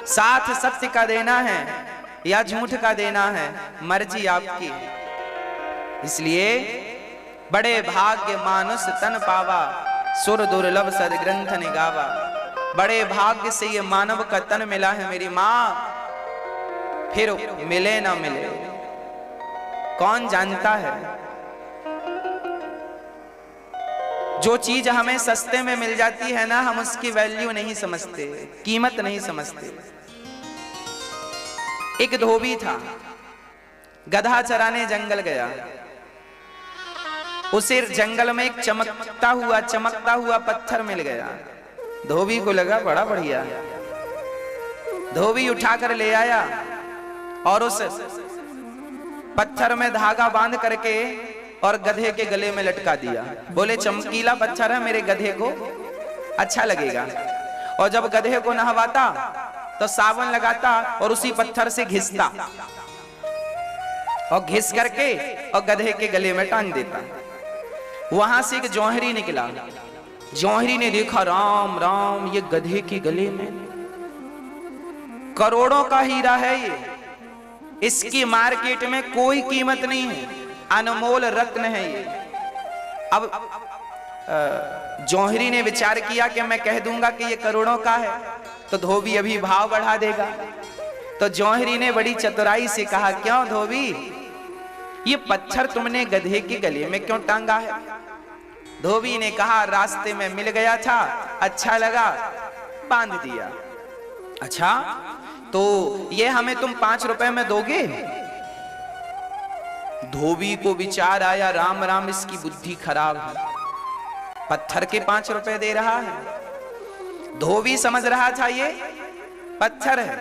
साथ सत्य का देना है या झूठ का देना है, मर्जी आपकी। इसलिए बड़े भाग्य मानुष तन पावा, सुर दुर्लभ सदग्रंथ निगावा। बड़े भाग्य से ये मानव का तन मिला है मेरी माँ, फिर मिले ना मिले कौन जानता है। जो चीज हमें सस्ते में मिल जाती है ना, हम उसकी वैल्यू नहीं समझते, कीमत नहीं समझते। एक धोबी था, गधा चराने जंगल गया। उसे जंगल में एक चमकता हुआ पत्थर मिल गया। धोबी को लगा बड़ा बढ़िया। धोबी उठाकर ले आया और उस पत्थर में धागा बांध करके और गधे के गले में लटका दिया। बोले चमकीला पत्थर है, मेरे गधे को अच्छा लगेगा। और जब गधे को नहवाता तो साबुन लगाता और उसी पत्थर से घिसता और घिस करके और गधे के गले में टांग देता। वहां से एक जौहरी निकला। जौहरी ने देखा, राम राम, ये गधे के गले में करोड़ों का हीरा है, ये इसकी मार्केट में कोई कीमत नहीं है, अनमोल रत्न है ये। अब जौहरी ने विचार किया कि मैं कह दूंगा कि ये करोड़ों का है तो धोबी अभी भाव बढ़ा देगा। तो जौहरी ने बड़ी चतुराई से कहा, क्यों धोबी, ये पत्थर तुमने गधे के गले में क्यों टांगा है? धोबी ने कहा, रास्ते में मिल गया था, अच्छा लगा, बांध दिया। अच्छा, तो ये हमें तुम 5 रुपए में दोगे? धोबी को विचार आया, राम राम, इसकी बुद्धि खराब है, पत्थर के 5 रुपए दे रहा है। धोबी समझ रहा था ये पत्थर है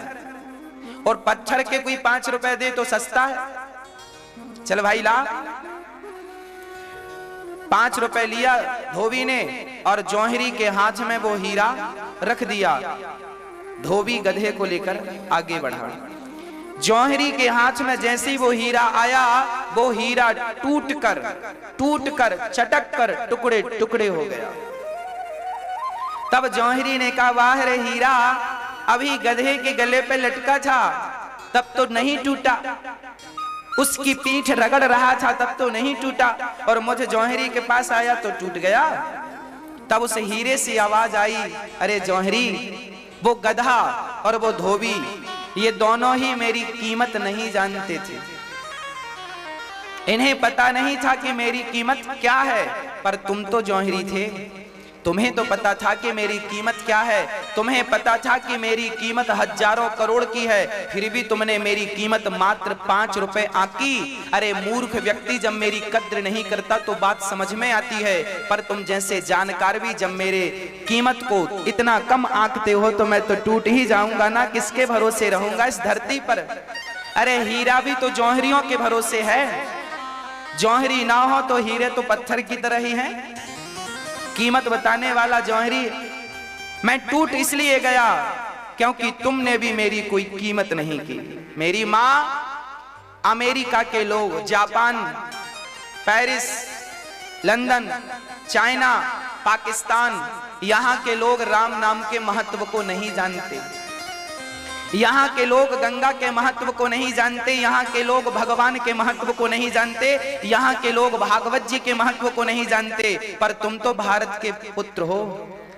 और पत्थर के कोई 5 रुपए दे तो सस्ता है, चल भाई ला। 5 रुपए लिया धोबी ने और जौहरी के हाथ में वो हीरा रख दिया। धोबी गधे को लेकर आगे बढ़ा। जौहरी के हाथ में जैसे ही वो हीरा आया, वो हीरा टूट कर चटक कर टुकड़े टुकड़े हो गया। तब जौहरी ने कहा, वाह रे हीरा, अभी गधे के गले पे लटका था तब तो नहीं टूटा, उसकी पीठ रगड़ रहा था तब तो नहीं टूटा, और मुझे जौहरी के पास आया तो टूट गया। तब उस हीरे से आवाज आई, अरे जौहरी, वो गधा और वो धोबी, ये दोनों ही मेरी कीमत नहीं जानते थे। इन्हें पता नहीं था कि मेरी कीमत क्या है, पर तुम तो जौहरी थे, तुम्हें तो पता था कि मेरी कीमत क्या है। तुम्हें पता था कि मेरी कीमत हजारों करोड़ की है, फिर भी तुमने मेरी कीमत मात्र 5 रुपए आंकी। अरे मूर्ख व्यक्ति, जब मेरी कद्र नहीं करता तो बात समझ में आती है, पर तुम जैसे जानकार भी जब मेरे कीमत को इतना कम आंकते हो तो मैं तो टूट ही जाऊंगा ना, किसके भरोसे रहूंगा इस धरती पर। अरे हीरा भी तो जौहरियों के भरोसे है, जौहरी ना हो तो हीरे तो पत्थर की तरह ही हैं। कीमत बताने वाला जौहरी, मैं टूट इसलिए गया क्योंकि तुमने भी मेरी कोई कीमत नहीं की। मेरी माँ, अमेरिका के लोग, Japan, Paris, London, China, Pakistan, यहाँ के लोग राम नाम के महत्व को नहीं जानते। यहाँ के लोग गंगा के महत्व को नहीं जानते, यहाँ के लोग भगवान के महत्व को नहीं जानते, यहाँ के लोग भागवत जी के महत्व को नहीं जानते। पर तुम तो भारत के पुत्र हो,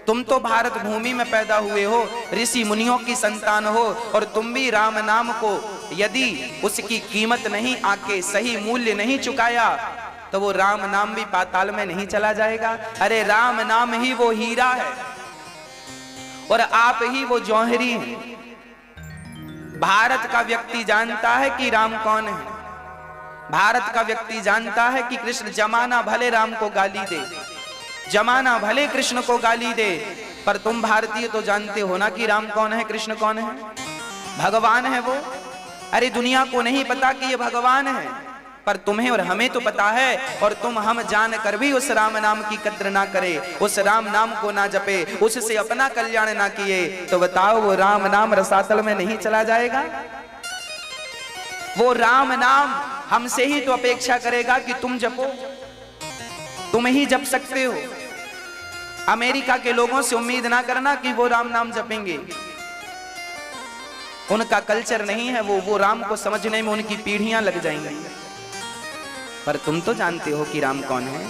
तुम तो भारत भूमि में पैदा हुए हो, ऋषि मुनियों की संतान हो, और तुम भी राम नाम को यदि उसकी कीमत नहीं आके सही मूल्य नहीं चुकाया तो वो राम नाम भी पाताल में नहीं चला जाएगा। अरे राम नाम ही वो हीरा है और आप ही वो जौहरी हैं। भारत का व्यक्ति जानता है कि राम कौन है, भारत का व्यक्ति जानता है कि कृष्ण, जमाना भले राम को गाली दे, जमाना भले कृष्ण को गाली दे, पर तुम भारतीय तो जानते हो ना कि राम कौन है, कृष्ण कौन है, भगवान है वो। अरे दुनिया को नहीं पता कि ये भगवान है, पर तुम्हें और हमें तो पता है, और तुम हम जान कर भी उस राम नाम की कद्र ना करे, उस राम नाम को ना जपे, उससे अपना कल्याण ना किए, तो बताओ वो राम नाम रसातल में नहीं चला जाएगा? वो राम नाम हमसे ही तो अपेक्षा करेगा कि तुम जपो, तुम ही जप सकते हो। अमेरिका के लोगों से उम्मीद ना करना कि वो राम नाम जपेंगे। उनका कल्चर नहीं है, वो राम को समझने में उनकी पीढ़ियां लग जाएंगी। पर तुम तो जानते हो कि राम कौन है,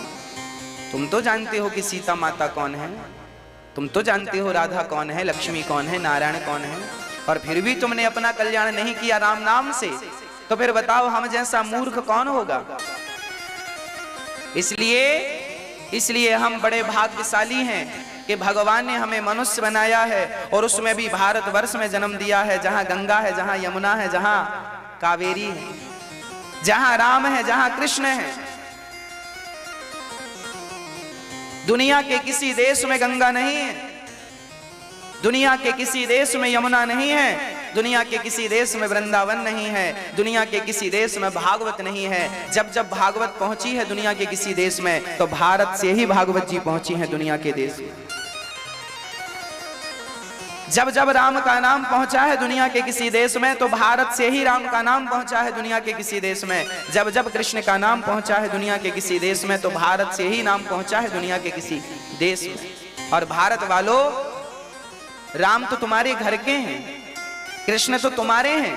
तुम तो जानते हो कि सीता माता कौन है, तुम तो जानते हो राधा कौन है, लक्ष्मी कौन है, नारायण कौन है, और फिर भी तुमने अपना कल्याण नहीं किया राम नाम से। तो फिर बताओ हम जैसा मूर्ख कौन होगा। इसलिए हम बड़े भाग्यशाली हैं कि भगवान ने हमें मनुष्य बनाया है, और उसमें भी भारतवर्ष में जन्म दिया है, जहां गंगा है, जहां यमुना है, जहां कावेरी है, जहां राम है, जहां कृष्ण है। दुनिया के किसी देश में गंगा नहीं है, दुनिया के किसी देश में यमुना नहीं है, दुनिया के किसी देश में वृंदावन नहीं है, दुनिया के किसी देश में भागवत नहीं है। जब जब भागवत पहुंची है दुनिया के किसी देश में, तो भारत से ही भागवत जी पहुंची है दुनिया के देश में। जब जब राम का नाम पहुंचा है दुनिया के किसी देश में, तो भारत से ही राम का नाम पहुंचा है दुनिया के किसी देश में। जब जब कृष्ण का नाम पहुंचा है दुनिया के किसी देश में, तो भारत से ही नाम पहुंचा है दुनिया के किसी देश में। और भारत वालों, राम तो तुम्हारे घर के हैं, कृष्ण तो तुम्हारे हैं।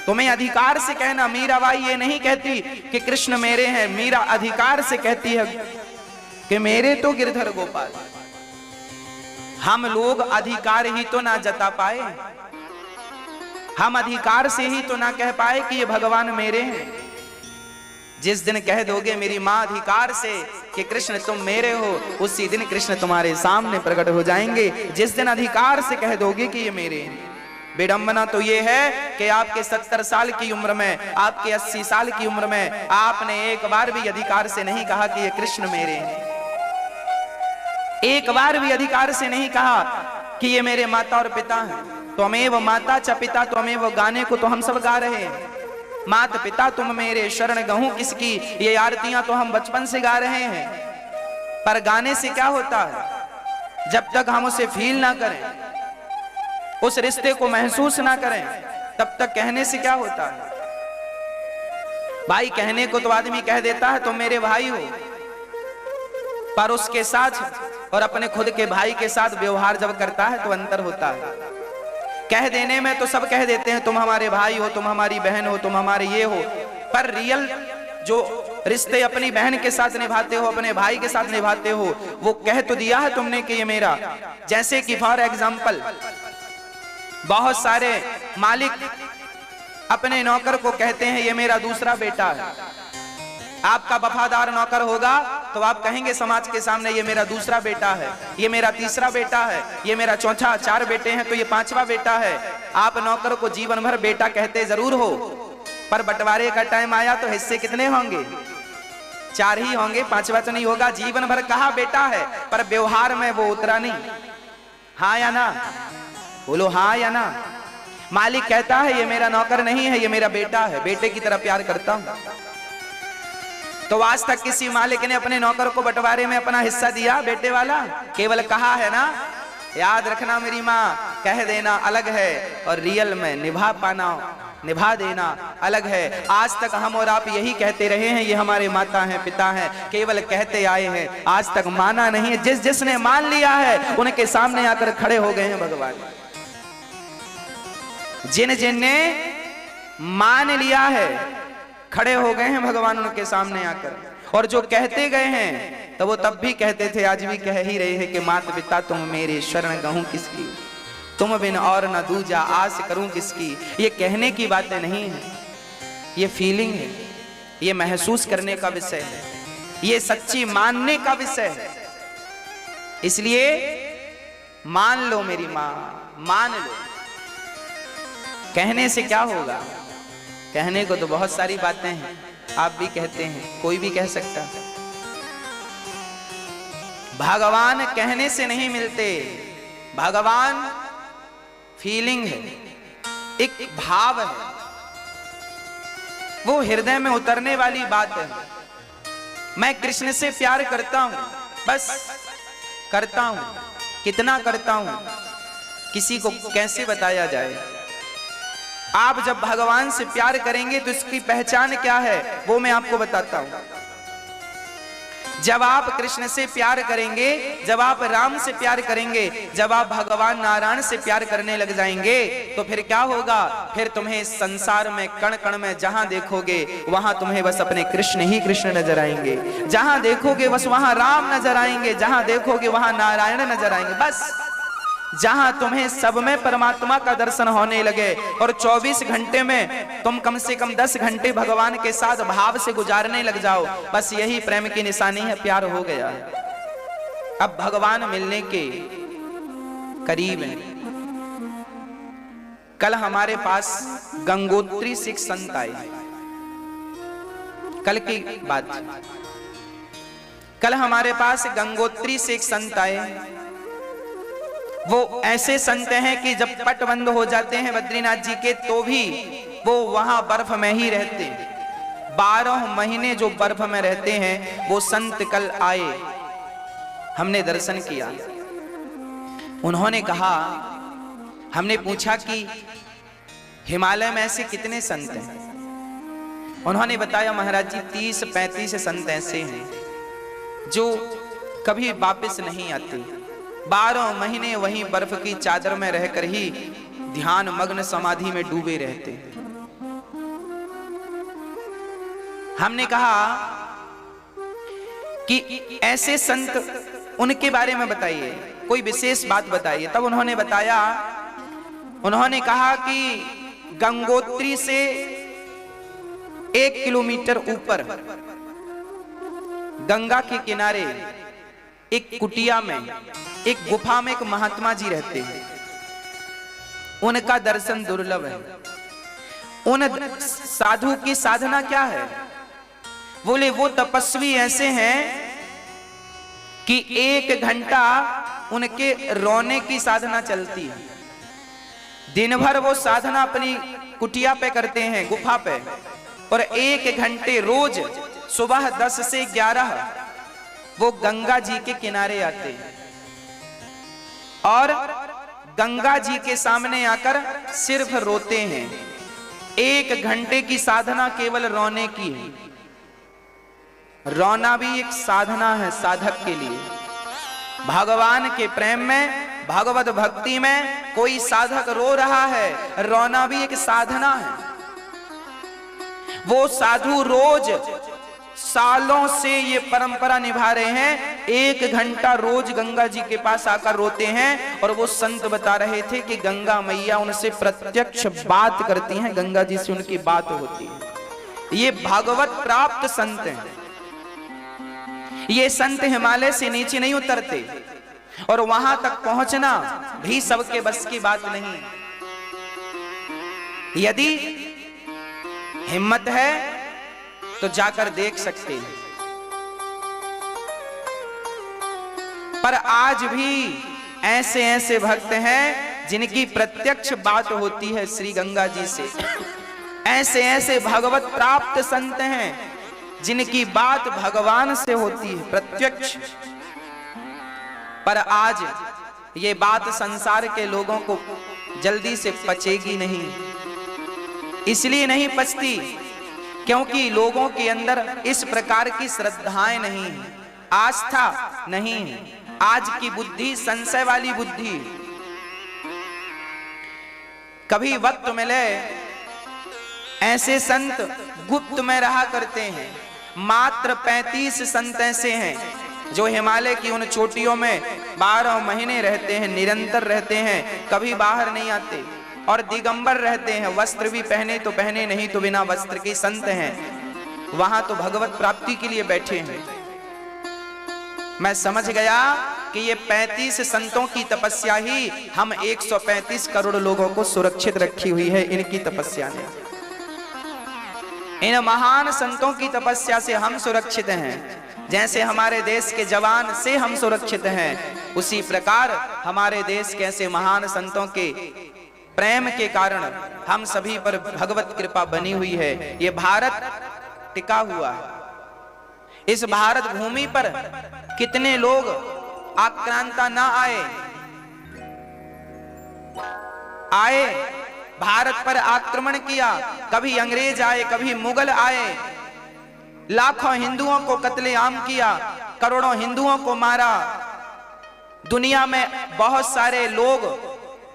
तुम्हें अधिकार से कहना, मीराबाई ये नहीं कहती कि कृष्ण मेरे हैं, मीरा अधिकार से कहती है कि मेरे तो गिरधर गोपाल। हम लोग अधिकार ही तो ना जता पाए, हम अधिकार से ही तो ना कह पाए कि ये भगवान मेरे हैं। जिस दिन कह दोगे मेरी मां अधिकार से कि कृष्ण तुम मेरे हो, उसी दिन कृष्ण तुम्हारे सामने प्रकट हो जाएंगे। जिस दिन अधिकार से कह दोगे कि ये मेरे हैं। विडंबना तो ये है कि आपके 70 साल की उम्र में, आपके 80 साल की उम्र में आपने एक बार भी अधिकार से नहीं कहा कि ये कृष्ण मेरे हैं। एक बार भी अधिकार से नहीं कहा कि ये मेरे माता और पिता हैं। त्वमेव माता च पिता त्वमेव गाने को तो हम सब गा रहे हैं। माता पिता तुम मेरे शरण गहूं किसकी, ये आरतियां तो हम बचपन से गा रहे हैं। पर गाने से क्या होता है? जब तक हम उसे फील ना करें, उस रिश्ते को महसूस ना करें, तब तक कहने से क्या होता है? भाई कहने को तो आदमी कह देता है तुम मेरे भाई हो, पर उसके साथ और अपने खुद के भाई के साथ व्यवहार जब करता है तो अंतर होता है। कह देने में तो सब कह देते हैं तुम हमारे भाई हो, तुम हमारी बहन हो, तुम हमारे ये हो, पर रियल जो रिश्ते अपनी बहन के साथ निभाते हो, अपने भाई के साथ निभाते हो, वो कह तो दिया है तुमने कि ये मेरा। जैसे कि फॉर एग्जाम्पल, बहुत सारे मालिक अपने नौकर को कहते हैं ये मेरा दूसरा बेटा है। आपका वफादार नौकर होगा तो आप कहेंगे समाज के सामने ये मेरा दूसरा बेटा है, ये मेरा तीसरा बेटा है, ये मेरा चौथा, 4 बेटे हैं तो ये 5वां बेटा है। आप नौकर को जीवन भर बेटा कहते जरूर हो, पर बंटवारे का टाइम आया तो हिस्से कितने होंगे? 4 ही होंगे, 5वां तो नहीं होगा। जीवन भर कहा बेटा है, पर व्यवहार में वो उतरा नहीं। हाँ या ना? बोलो हाँ या ना। मालिक कहता है ये मेरा नौकर नहीं है, ये मेरा बेटा है, बेटे की तरह प्यार करता हूं। तो आज तक किसी मालिक ने अपने नौकर को बंटवारे में अपना हिस्सा दिया बेटे वाला? केवल कहा है ना। याद रखना मेरी माँ, कह देना अलग है और रियल में निभा पाना, निभा देना अलग है। आज तक हम और आप यही कहते रहे हैं ये हमारे माता हैं, पिता हैं, केवल कहते आए हैं, आज तक माना नहीं है। जिसने मान लिया है उनके सामने आकर खड़े हो गए हैं भगवान। जिनने मान लिया है खड़े हो गए हैं भगवान उनके सामने आकर। और जो कहते गए हैं तो वो तब भी कहते थे, आज भी कह ही रहे हैं कि माता पिता तुम मेरे शरण गहूं किसकी, तुम बिन और न दूजा आस करूं किसकी। ये कहने की बातें नहीं है, ये फीलिंग है, ये महसूस करने का विषय है, ये सच्ची मानने का विषय है। इसलिए मान लो मेरी मां, मान लो। कहने से क्या होगा? कहने को तो बहुत सारी बातें हैं, आप भी कहते हैं, कोई भी कह सकता है। भगवान कहने से नहीं मिलते, भगवान फीलिंग है, एक भाव है, वो हृदय में उतरने वाली बात है। मैं कृष्ण से प्यार करता हूं, बस करता हूं। कितना करता हूं किसी को कैसे बताया जाए? आप जब भगवान से प्यार करेंगे तो इसकी पहचान क्या है वो मैं आपको बताता हूं। जब आप कृष्ण से प्यार करेंगे, जब आप राम से प्यार करेंगे, जब आप भगवान नारायण से प्यार करने लग जाएंगे, तो फिर क्या होगा? फिर तुम्हें संसार में कण कण में जहां देखोगे वहां तुम्हें बस अपने कृष्ण ही कृष्ण नजर आएंगे। जहां देखोगे बस वहां राम नजर आएंगे, जहां देखोगे वहां नारायण नजर आएंगे। बस जहां तुम्हें सब में परमात्मा का दर्शन होने लगे और 24 घंटे में तुम कम से कम 10 घंटे भगवान के साथ भाव से गुजारने लग जाओ, बस यही प्रेम की निशानी है, प्यार हो गया। अब भगवान मिलने के करीब है। कल हमारे पास गंगोत्री सिख संत आए, कल की बात। कल हमारे पास गंगोत्री सिख संत आए। वो ऐसे संत हैं कि जब पट बंद हो जाते हैं बद्रीनाथ जी के, तो भी वो वहां बर्फ में ही रहते। 12 महीने जो बर्फ में रहते हैं वो संत कल आए, हमने दर्शन किया। उन्होंने कहा, हमने पूछा कि हिमालय में ऐसे कितने संत हैं? उन्होंने बताया, महाराज जी 30-35 संत ऐसे हैं जो कभी वापस नहीं आते। 12 महीने वहीं बर्फ की चादर में रहकर ही ध्यान मग्न समाधि में डूबे रहते। हमने कहा कि ऐसे संत उनके बारे में बताइए, कोई विशेष बात बताइए। तब उन्होंने बताया, उन्होंने कहा कि गंगोत्री से 1 किलोमीटर ऊपर गंगा के किनारे एक कुटिया में, एक गुफा में एक महात्मा जी रहते हैं। उनका दर्शन दुर्लभ है। उन साधु की साधना क्या है? बोले वो तपस्वी ऐसे हैं कि 1 घंटा उनके रोने की साधना चलती है। दिन भर वो साधना अपनी कुटिया पे करते हैं, गुफा पे, और 1 घंटे रोज सुबह 10 से 11 वो गंगा जी के किनारे आते हैं और गंगा जी के सामने आकर सिर्फ रोते हैं। 1 घंटे की साधना केवल रोने की है। रोना भी एक साधना है साधक के लिए। भगवान के प्रेम में, भगवत भक्ति में कोई साधक रो रहा है, रोना भी एक साधना है। वो साधु रोज सालों से ये परंपरा निभा रहे हैं, 1 घंटा रोज गंगा जी के पास आकर रोते हैं। और वो संत बता रहे थे कि गंगा मैया उनसे प्रत्यक्ष बात करती हैं, गंगा जी से उनकी बात होती है। ये भागवत प्राप्त संत हैं। ये संत हिमालय से नीचे नहीं उतरते और वहां तक पहुंचना भी सबके बस की बात नहीं। यदि हिम्मत है तो जाकर देख सकते हैं। पर आज भी ऐसे ऐसे भक्त हैं जिनकी प्रत्यक्ष बात होती है श्री गंगा जी से। ऐसे ऐसे भगवत प्राप्त संत हैं जिनकी बात भगवान से होती है प्रत्यक्ष। पर आज ये बात संसार के लोगों को जल्दी से पचेगी नहीं। इसलिए नहीं पचती क्योंकि लोगों के अंदर इस प्रकार की श्रद्धाएं नहीं है, आस्था नहीं है। आज की बुद्धि संशय वाली बुद्धि। कभी वक्त मिले ऐसे संत गुप्त में रहा करते हैं। मात्र 35 संत ऐसे हैं जो हिमालय की उन चोटियों में 12 महीने रहते हैं, निरंतर रहते हैं, कभी बाहर नहीं आते और दिगंबर रहते हैं। वस्त्र भी पहने तो पहने, नहीं तो बिना वस्त्र के संत हैं। वहां तो भगवत प्राप्ति के लिए बैठे हैं। मैं समझ गया कि ये 35 संतों की तपस्या ही हम 135 करोड़ लोगों को सुरक्षित रखी हुई है। इनकी तपस्या ने, इन महान संतों की तपस्या से हम सुरक्षित हैं। जैसे हमारे देश के जवान से हम सुरक्षित हैं, उसी प्रकार हमारे देश के ऐसे महान संतों के प्रेम के कारण हम सभी पर भगवत कृपा बनी हुई है। ये भारत टिका हुआ है। इस भारत भूमि पर कितने लोग आक्रांता ना आए, भारत पर आक्रमण किया। कभी अंग्रेज आए, कभी मुगल आए, लाखों हिंदुओं को कत्लेआम किया, करोड़ों हिंदुओं को मारा। दुनिया में बहुत सारे लोग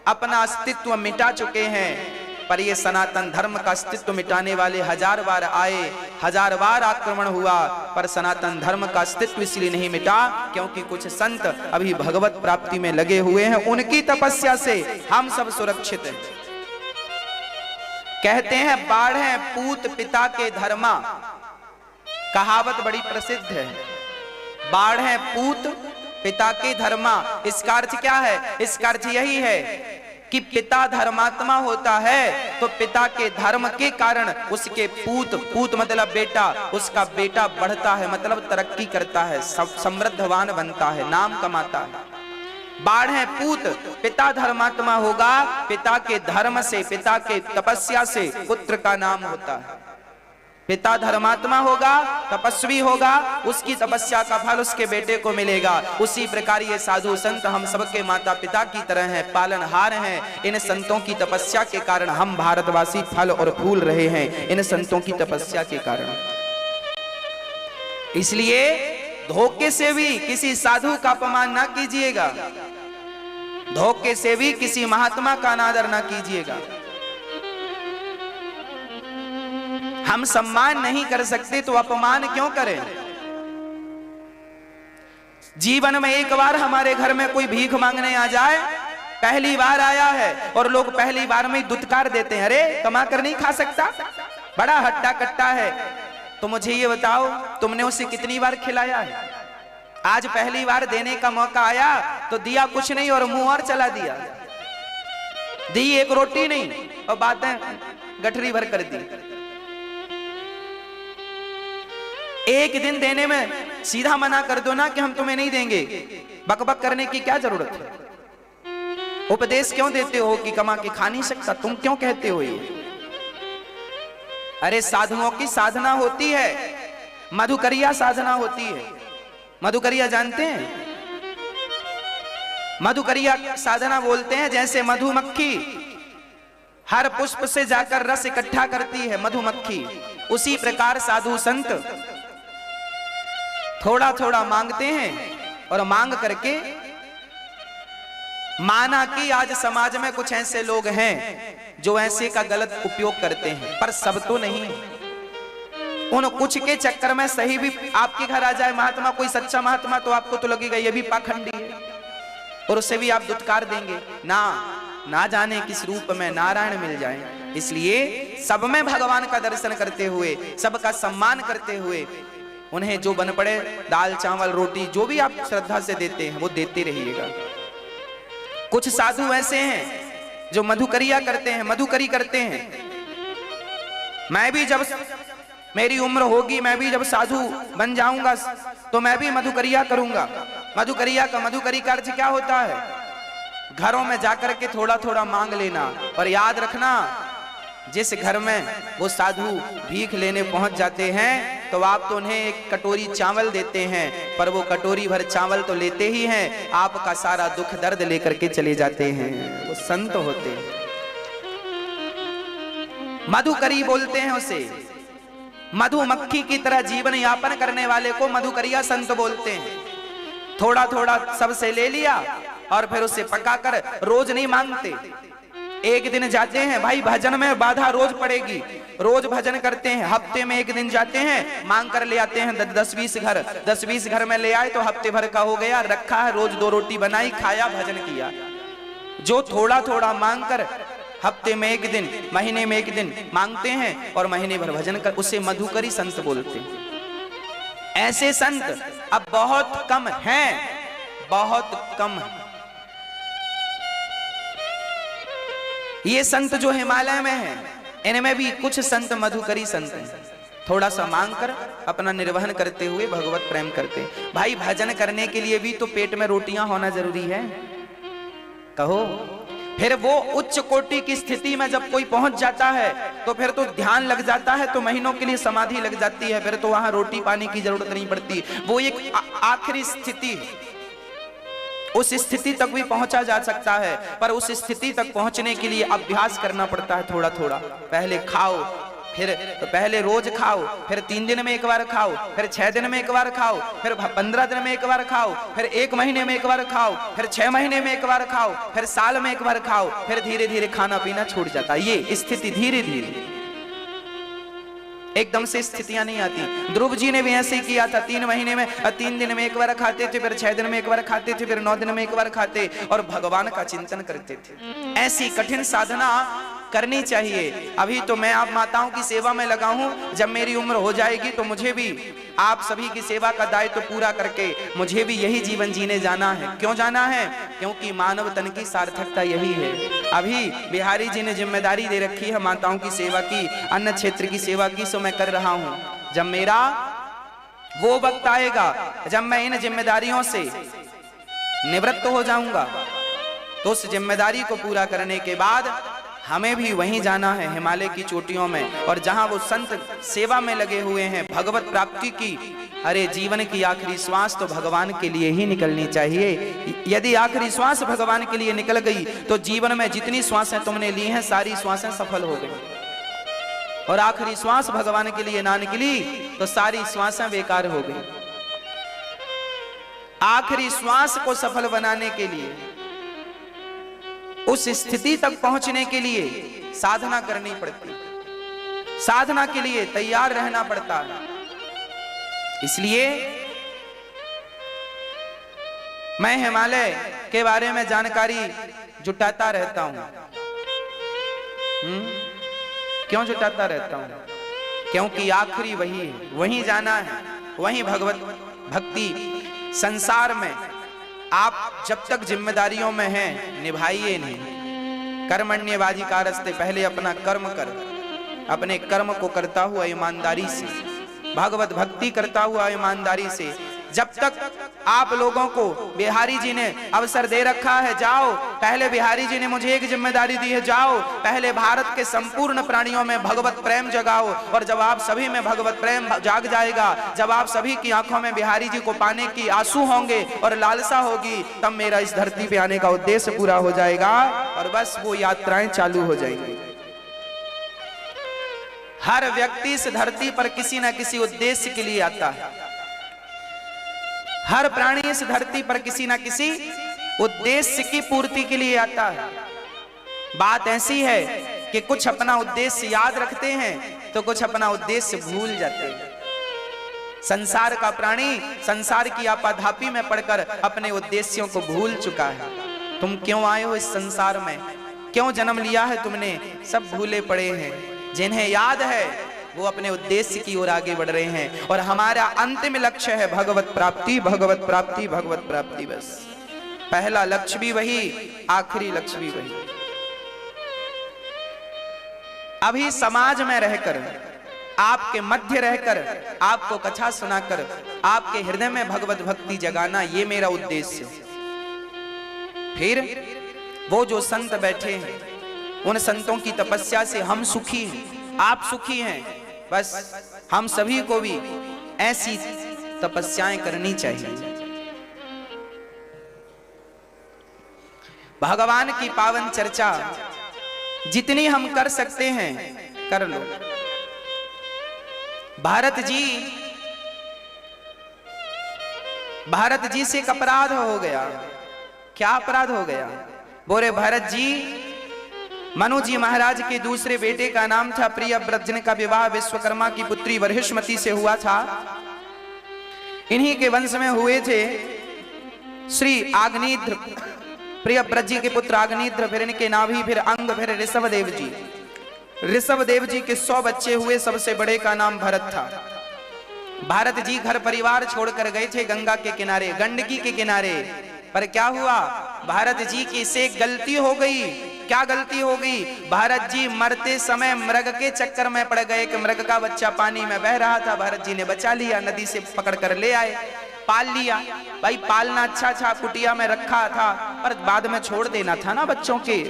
अपना अस्तित्व मिटा चुके हैं, पर ये सनातन धर्म का अस्तित्व मिटाने वाले 1000 बार आए, 1000 बार आक्रमण हुआ, पर सनातन धर्म का अस्तित्व इसलिए नहीं मिटा क्योंकि कुछ संत अभी भगवत प्राप्ति में लगे हुए हैं। उनकी तपस्या से हम सब सुरक्षित हैं। कहते हैं बाढ़े पूत पिता के धर्मा, कहावत बड़ी प्रसिद्ध है। बाढ़े पूत पिता के धर्मा, इसका अर्थ क्या है? इसका अर्थ यही है कि पिता धर्मात्मा होता है तो पिता के धर्म के कारण उसके पूत मतलब बेटा, उसका बेटा बढ़ता है, मतलब तरक्की करता है, समृद्धवान बनता है, नाम कमाता है। बाढ़े पूत, पिता धर्मात्मा होगा, पिता के धर्म से, पिता के तपस्या से पुत्र का नाम होता है। पिता धर्मात्मा होगा, तपस्वी होगा, उसकी तपस्या का फल उसके बेटे को मिलेगा। उसी प्रकार ये साधु संत हम सबके माता पिता की तरह हैं, पालनहार हैं। इन संतों की तपस्या के कारण हम भारतवासी फल और फूल रहे हैं, इन संतों की तपस्या के कारण। इसलिए धोखे से भी किसी साधु का अपमान ना कीजिएगा, धोखे से भी किसी महात्मा का अनादर ना कीजिएगा। हम सम्मान नहीं कर सकते तो अपमान क्यों करें? जीवन में एक बार हमारे घर में कोई भीख मांगने आ जाए, पहली बार आया है और लोग पहली बार में दुत्कार देते हैं, अरे कमा कर नहीं खा सकता, बड़ा हट्टा कट्टा है। तो मुझे ये बताओ, तुमने उसे कितनी बार खिलाया है? आज पहली बार देने का मौका आया तो दिया कुछ नहीं और मुंह और चला दिया, दी एक रोटी नहीं और बातें गठरी भर कर दी। एक दिन देने में सीधा मना कर दो ना कि हम तुम्हें नहीं देंगे, बकबक करने की क्या जरूरत है? उपदेश क्यों देते हो कि कमा के खा नहीं सकता? तुम क्यों कहते हो ये? अरे साधुओं की साधना होती है, मधुकरिया साधना होती है। मधुकरिया जानते हैं? मधुकरिया साधना बोलते हैं जैसे मधुमक्खी हर पुष्प से जाकर रस इकट्ठा करती है मधुमक्खी, उसी प्रकार साधु संत थोड़ा थोड़ा मांगते हैं और मांग करके माना कि आज समाज में कुछ ऐसे लोग हैं जो ऐसे का गलत उपयोग करते हैं, पर सब तो नहीं। उन कुछ के चक्कर में सही भी आपके घर आ जाए महात्मा, कोई सच्चा महात्मा, तो आपको तो लगेगा ये भी पाखंडी है और उससे भी आप दुत्कार देंगे ना जाने किस रूप में नारायण मिल जाए। इसलिए सब में भगवान का दर्शन करते हुए, सबका सम्मान करते हुए, उन्हें जो बन पड़े दाल चावल रोटी जो भी आप श्रद्धा से देते हैं वो देते रहिएगा। कुछ साधु ऐसे हैं जो मधुकरिया करते हैं, मधुकरी करते हैं। मैं भी जब मेरी उम्र होगी, मैं भी जब साधु बन जाऊंगा तो मैं भी मधुकरिया करूंगा। मधुकरी का अर्थ क्या होता है? घरों में जाकर के थोड़ा थोड़ा मांग लेना, और याद रखना जिस घर में वो साधु भीख लेने पहुंच जाते हैं तो आप तो उन्हें एक कटोरी चावल देते हैं, पर वो कटोरी भर चावल तो लेते ही हैं, आपका सारा दुख दर्द लेकर के चले जाते हैं। वो संत होते हैं, मधुकरी बोलते हैं उसे। मधुमक्खी की तरह जीवन यापन करने वाले को मधुकरिया संत बोलते हैं। थोड़ा थोड़ा सबसे ले लिया और फिर उसे पकाकर रोज नहीं मांगते। एक दिन जाते हैं, भाई भजन में बाधा रोज पड़ेगी, रोज भजन करते हैं, हफ्ते में एक दिन जाते हैं, मांग कर ले आते हैं 10-20 घर में ले आए तो हफ्ते भर का हो गया, रखा है, रोज 2 रोटी बनाई, खाया, भजन किया। जो थोड़ा थोड़ा मांग कर हफ्ते में एक दिन, महीने में एक दिन मांगते हैं और महीने भर भजन कर, उसे मधुकरी संत बोलते हैं। ऐसे संत अब बहुत कम हैं, बहुत कम। ये संत जो हिमालय में हैं, इनमें भी कुछ संत मधुकरी संत हैं, थोड़ा सा मांग कर अपना निर्वहन करते हुए भगवत प्रेम करते हैं। भाई भजन करने के लिए भी तो पेट में रोटियां होना जरूरी है, कहो। फिर वो उच्च कोटि की स्थिति में जब कोई पहुंच जाता है तो फिर तो ध्यान लग जाता है, तो महीनों के लिए समाधि लग जाती है, फिर तो वहां रोटी पानी की जरूरत नहीं पड़ती। वो एक आखिरी स्थिति है, उस स्थिति तक भी पहुंचा जा सकता है, पर उस स्थिति तक पहुंचने के लिए अभ्यास करना पड़ता है थोड़ा थोड़ा। पहले खाओ, फिर तो पहले रोज खाओ, फिर 3 दिन में एक बार खाओ, फिर 6 दिन में एक बार खाओ, फिर 15 दिन में एक बार खाओ, फिर 1 महीने में एक बार खाओ, फिर 6 महीने में एक बार खाओ, फिर साल में एक बार खाओ, फिर धीरे धीरे खाना पीना छूट जाता। ये स्थिति धीरे धीरे, एकदम से स्थितियां नहीं आती। ध्रुव जी ने भी ऐसे ही किया था, 3 महीने में 3 दिन में एक बार खाते थे, फिर 6 दिन में एक बार खाते थे, फिर 9 दिन में एक बार खाते और भगवान का चिंतन करते थे। ऐसी कठिन साधना करनी चाहिए। अभी तो मैं आप माताओं की सेवा में लगा हूं, जब मेरी उम्र हो जाएगी तो मुझे भी आप सभी की सेवा का दायित्व पूरा करके मुझे भी यही जीवन जीने जाना है। क्यों जाना है? क्योंकि मानव तन की सार्थकता यही है। अभी बिहारी जी ने जिम्मेदारी दे रखी है माताओं की सेवा की, अन्न क्षेत्र की सेवा की, सो मैं कर रहा हूं। जब मेरा वो वक्त आएगा जब मैं इन जिम्मेदारियों से निवृत्त हो जाऊंगा, तो उस जिम्मेदारी को पूरा करने के बाद हमें भी वहीं जाना है, हिमालय की चोटियों में, और जहां वो संत सेवा में लगे हुए हैं भगवत प्राप्ति की। अरे जीवन की आखिरी श्वास तो भगवान के लिए ही निकलनी चाहिए। यदि आखिरी श्वास भगवान के लिए निकल गई तो जीवन में जितनी श्वासें तुमने ली हैं सारी श्वासें सफल हो गई, और आखिरी श्वास भगवान के लिए ना निकली तो सारी श्वासें बेकार हो गई। आखिरी श्वास को सफल बनाने के लिए, उस स्थिति तक पहुंचने के लिए साधना करनी पड़ती, साधना के लिए तैयार रहना पड़ता है। इसलिए मैं हिमालय के बारे में जानकारी जुटाता रहता हूं। क्यों जुटाता रहता हूं? क्योंकि आखिरी वही है, वहीं जाना है, वहीं भगवत भक्ति। संसार में आप जब तक जिम्मेदारियों में हैं निभाइए नहीं। कर्मण्यवाजी का रास्ते, पहले अपना कर्म कर, अपने कर्म को करता हुआ ईमानदारी से, भगवत भक्ति करता हुआ ईमानदारी से। जब तक आप लोगों को बिहारी जी ने अवसर दे रखा है, जाओ, पहले बिहारी जी ने मुझे एक जिम्मेदारी दी है, जाओ पहले भारत के संपूर्ण प्राणियों में भगवत प्रेम जगाओ। और जब आप सभी में भगवत प्रेम जाग जाएगा, जब आप सभी की आंखों में बिहारी जी को पाने की आंसू होंगे और लालसा होगी, तब मेरा इस धरती पे आने का उद्देश्य पूरा हो जाएगा और बस वो यात्राएं चालू हो जाएंगी। हर व्यक्ति इस धरती पर किसी न किसी उद्देश्य के लिए आता है। हर प्राणी इस धरती पर किसी न किसी उद्देश्य की पूर्ति के लिए आता है। बात ऐसी है कि कुछ अपना उद्देश्य याद रखते हैं तो कुछ अपना उद्देश्य भूल जाते हैं। संसार का प्राणी संसार की आपाधापी में पड़कर अपने उद्देश्यों को भूल चुका है। तुम क्यों आए हो इस संसार में, क्यों जन्म लिया है तुमने, सब भूले पड़े हैं। जिन्हें याद है वो अपने उद्देश्य की ओर आगे बढ़ रहे हैं। और हमारा अंतिम लक्ष्य है भगवत प्राप्ति, भगवत प्राप्ति, भगवत प्राप्ति। बस पहला लक्ष्य भी वही, आखिरी लक्ष्य भी वही। अभी समाज में रहकर, आपके मध्य रहकर, आपको कथा सुनाकर आपके हृदय में भगवत भक्ति जगाना, ये मेरा उद्देश्य। फिर वो जो संत बैठे हैं, उन संतों की तपस्या से हम सुखी हैं, आप सुखी हैं। बस हम सभी को भी ऐसी तपस्याएं करनी चाहिए। भगवान की पावन चर्चा जितनी हम कर सकते हैं कर लो। भारत जी से एक अपराध हो गया। क्या अपराध हो गया? बोले भरत जी, मनु जी महाराज के दूसरे बेटे का नाम था प्रियव्रत, जिनका विवाह विश्वकर्मा की पुत्री वर्हिष्मति से हुआ था। इन्हीं के वंश में हुए थे श्री आग्नेत्र, प्रियव्रत जी के पुत्र आग्नेत्र, फिर इनके नाभि, फिर अंग, फिर ऋषभदेव जी। ऋषभदेव जी के 100 बच्चे हुए, सबसे बड़े का नाम भरत था। भारत जी घर परिवार छोड़कर गए थे गंगा के किनारे, गंडकी के किनारे। पर क्या हुआ, भारत जी की से गलती हो गई। क्या गलती हो गई? भारत जी मरते समय मृग के चक्कर में पड़ गए कि मृग का बच्चा पानी में बह रहा था, भारत जी ने बचा लिया, नदी से पकड़ कर ले आए, पाल लिया। भाई पालना अच्छा, कुटिया में रखा था, पर बाद में छोड़ देना था ना, बच्चों के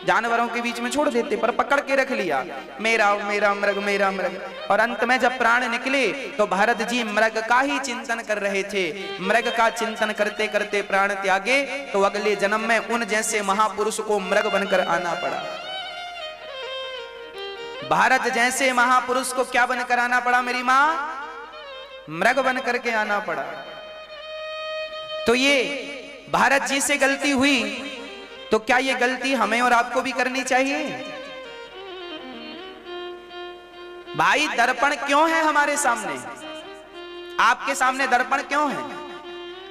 जानवरों के बीच में छोड़ देते, पर पकड़ के रख लिया, मेरा मेरा मृग, मेरा मृग। और अंत में जब प्राण निकले तो भारत जी मृग का ही चिंतन कर रहे थे। मृग का चिंतन करते करते प्राण त्यागे तो अगले जन्म में उन जैसे महापुरुष को मृग बनकर आना पड़ा। भारत जैसे महापुरुष को क्या बनकर आना पड़ा मेरी मां? मृग बन करके आना पड़ा। तो ये भारत जी से गलती हुई, तो क्या ये गलती हमें और आपको भी करनी चाहिए? भाई दर्पण क्यों है हमारे सामने? आपके सामने दर्पण क्यों है?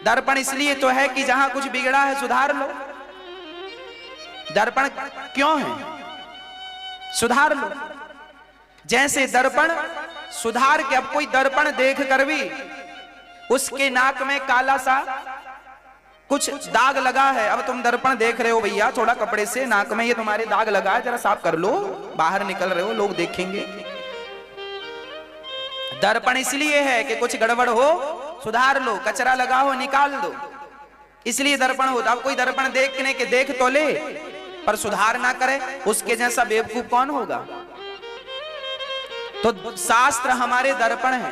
दर्पण इसलिए तो है कि जहां कुछ बिगड़ा है सुधार लो। दर्पण क्यों है? सुधार लो। जैसे दर्पण सुधार के, अब कोई दर्पण देख कर भी उसके नाक में काला सा कुछ दाग लगा है, अब तुम दर्पण देख रहे हो, भैया थोड़ा कपड़े से नाक में ये तुम्हारे दाग लगा है, जरा साफ कर लो, बाहर निकल रहे हो, लोग देखेंगे। दर्पण इसलिए है कि कुछ गड़बड़ हो सुधार लो, कचरा लगा हो निकाल दो, इसलिए दर्पण होता। अब कोई दर्पण देखने के देख तो ले पर सुधार ना करे, उसके जैसा बेवकूफ कौन होगा? तो शास्त्र हमारे दर्पण है,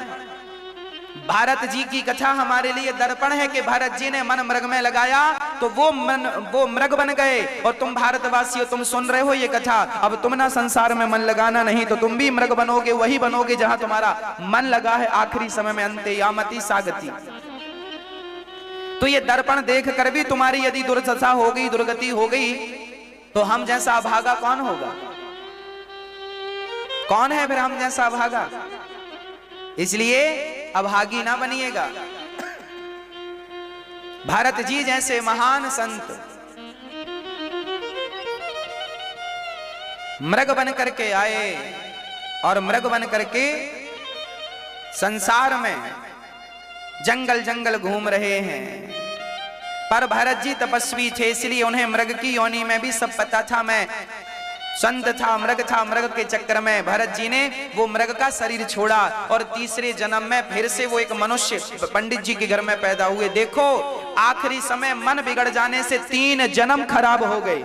भारत जी की कथा हमारे लिए दर्पण है कि भारत जी ने मन मृग में लगाया तो वो मृग बन गए। और तुम भारतवासियों तुम सुन रहे हो ये कथा, अब तुम ना संसार में मन लगाना, नहीं तो तुम भी मृग बनोगे, वही बनोगे जहां तुम्हारा मन लगा है आखिरी समय में, अंते यामति सागति। तो ये दर्पण देख कर भी तुम्हारी यदि दुर्दशा हो गई, दुर्गति हो गई, तो हम जैसा अभागा कौन होगा? कौन है फिर हम जैसा अभागा? इसलिए अभागी ना बनिएगा। भारत जी जैसे महान संत मृग बन करके आए और मृग बन करके संसार में जंगल जंगल घूम रहे हैं। पर भरत जी तपस्वी थे, इसलिए उन्हें मृग की योनि में भी सब पता था। मैं संत था, मृग के चक्कर में भरत जी ने वो मृग का शरीर छोड़ा और तीसरे जन्म में फिर से वो एक मनुष्य पंडित जी के घर में पैदा हुए। देखो आखिरी समय मन बिगड़ जाने से 3 जन्म खराब हो गए।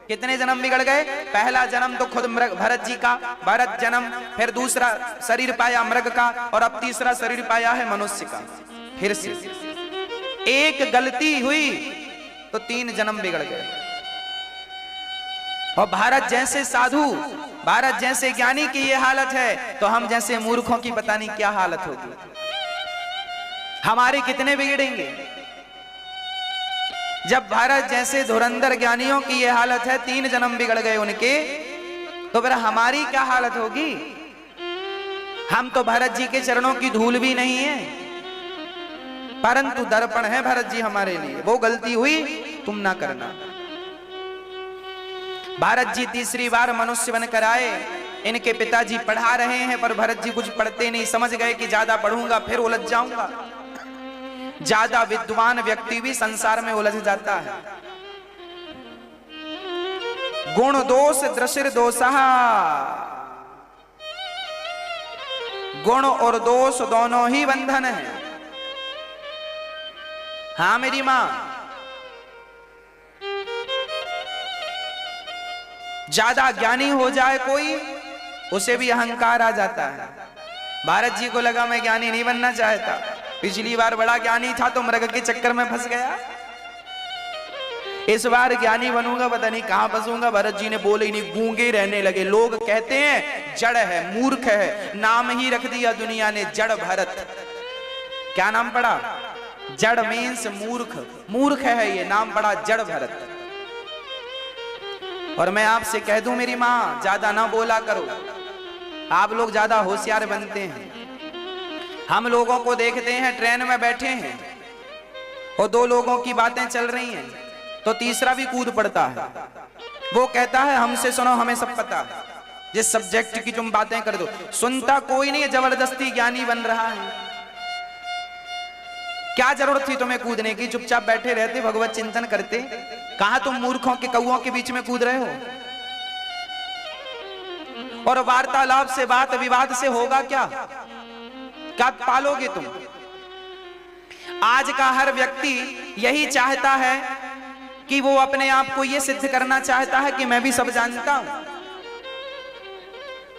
कितने जन्म बिगड़ गए? पहला जन्म तो खुद भरत जी का, भरत जन्म, फिर दूसरा शरीर पाया मृग का, और अब तीसरा शरीर पाया है मनुष्य का। फिर से एक गलती हुई तो 3 जन्म बिगड़ गए। और भारत जैसे साधु, भारत जैसे ज्ञानी की ये हालत है, तो हम जैसे मूर्खों की पता नहीं क्या हालत होगी। हमारे कितने बिगड़ेंगे? जब भारत जैसे धुरंधर ज्ञानियों की ये हालत है, 3 जन्म बिगड़ गए उनके, तो फिर हमारी क्या हालत होगी? हम तो भरत जी के चरणों की धूल भी नहीं है, परंतु दर्पण है भरत जी हमारे लिए। वो गलती हुई तुम ना करना। भारत जी तीसरी बार मनुष्य बनकर आए, इनके पिताजी पढ़ा रहे हैं पर भरत जी कुछ पढ़ते नहीं, समझ गए कि ज्यादा पढ़ूंगा फिर उलझ जाऊंगा। ज्यादा विद्वान व्यक्ति भी संसार में उलझ जाता है। गुण दोष दृशिर दोषः, गुण और दोष दोनों ही बंधन है। हाँ मेरी मां, ज्यादा ज्ञानी हो जाए कोई, उसे भी अहंकार आ जाता है। भारत जी को लगा मैं ज्ञानी नहीं बनना चाहता, पिछली बार बड़ा ज्ञानी था तो मृग के चक्कर में फंस गया, इस बार ज्ञानी बनूंगा पता नहीं कहां फंसूंगा। भरत जी ने बोले ही नहीं, गूंगे रहने लगे। लोग कहते हैं जड़ है, मूर्ख है, नाम ही रख दिया दुनिया ने जड़ भरत। क्या नाम पड़ा? जड़ मीन्स मूर्ख, मूर्ख है ये, नाम पड़ा जड़ भरत। और मैं आपसे कह दूं मेरी मां, ज्यादा ना बोला करो। आप लोग ज्यादा होशियार बनते हैं। हम लोगों को देखते हैं ट्रेन में बैठे हैं और 2 लोगों की बातें चल रही हैं, तो तीसरा भी कूद पड़ता है। वो कहता है हमसे सुनो, हमें सब पता है, जिस सब्जेक्ट की तुम बातें कर दो। सुनता कोई नहीं है, जबरदस्ती ज्ञानी बन रहा है। क्या जरूरत थी तुम्हें कूदने की? चुपचाप बैठे रहते, भगवत चिंतन करते। कहां तुम मूर्खों के कौओं के बीच में कूद रहे हो? और वार्तालाप से, बात विवाद से होगा क्या? क्या पालोगे तुम? आज का हर व्यक्ति यही चाहता है कि वो अपने आप को ये सिद्ध करना चाहता है कि मैं भी सब जानता हूं।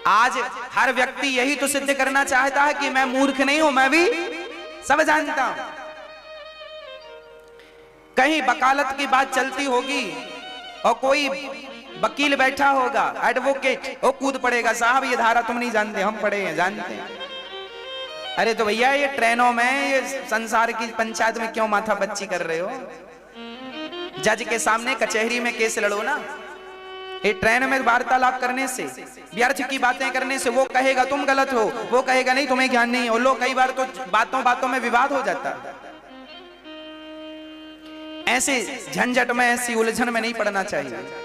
आज हर व्यक्ति यही तो सिद्ध करना चाहता है कि मैं मूर्ख नहीं हूं, मैं भी सब जानता हूं। कहीं वकालत की बात चलती होगी और कोई वकील बैठा होगा, एडवोकेट, वो कूद पड़ेगा, साहब ये धारा तुम नहीं जानते, हम पढ़े हैं, जानते हैं। अरे तो भैया ये ट्रेनों में, ये संसार की पंचायत में क्यों माथा पच्ची कर रहे हो? जज के सामने कचहरी में केस लड़ो ना। ये ट्रेन में वार्तालाप करने से, व्यर्थ की बातें करने से, वो कहेगा तुम गलत हो, वो कहेगा नहीं तुम्हें ज्ञान नहीं हो। लोग कई बार तो बातों बातों में विवाद हो जाता है। ऐसे झंझट में, ऐसी उलझन में नहीं पड़ना चाहिए।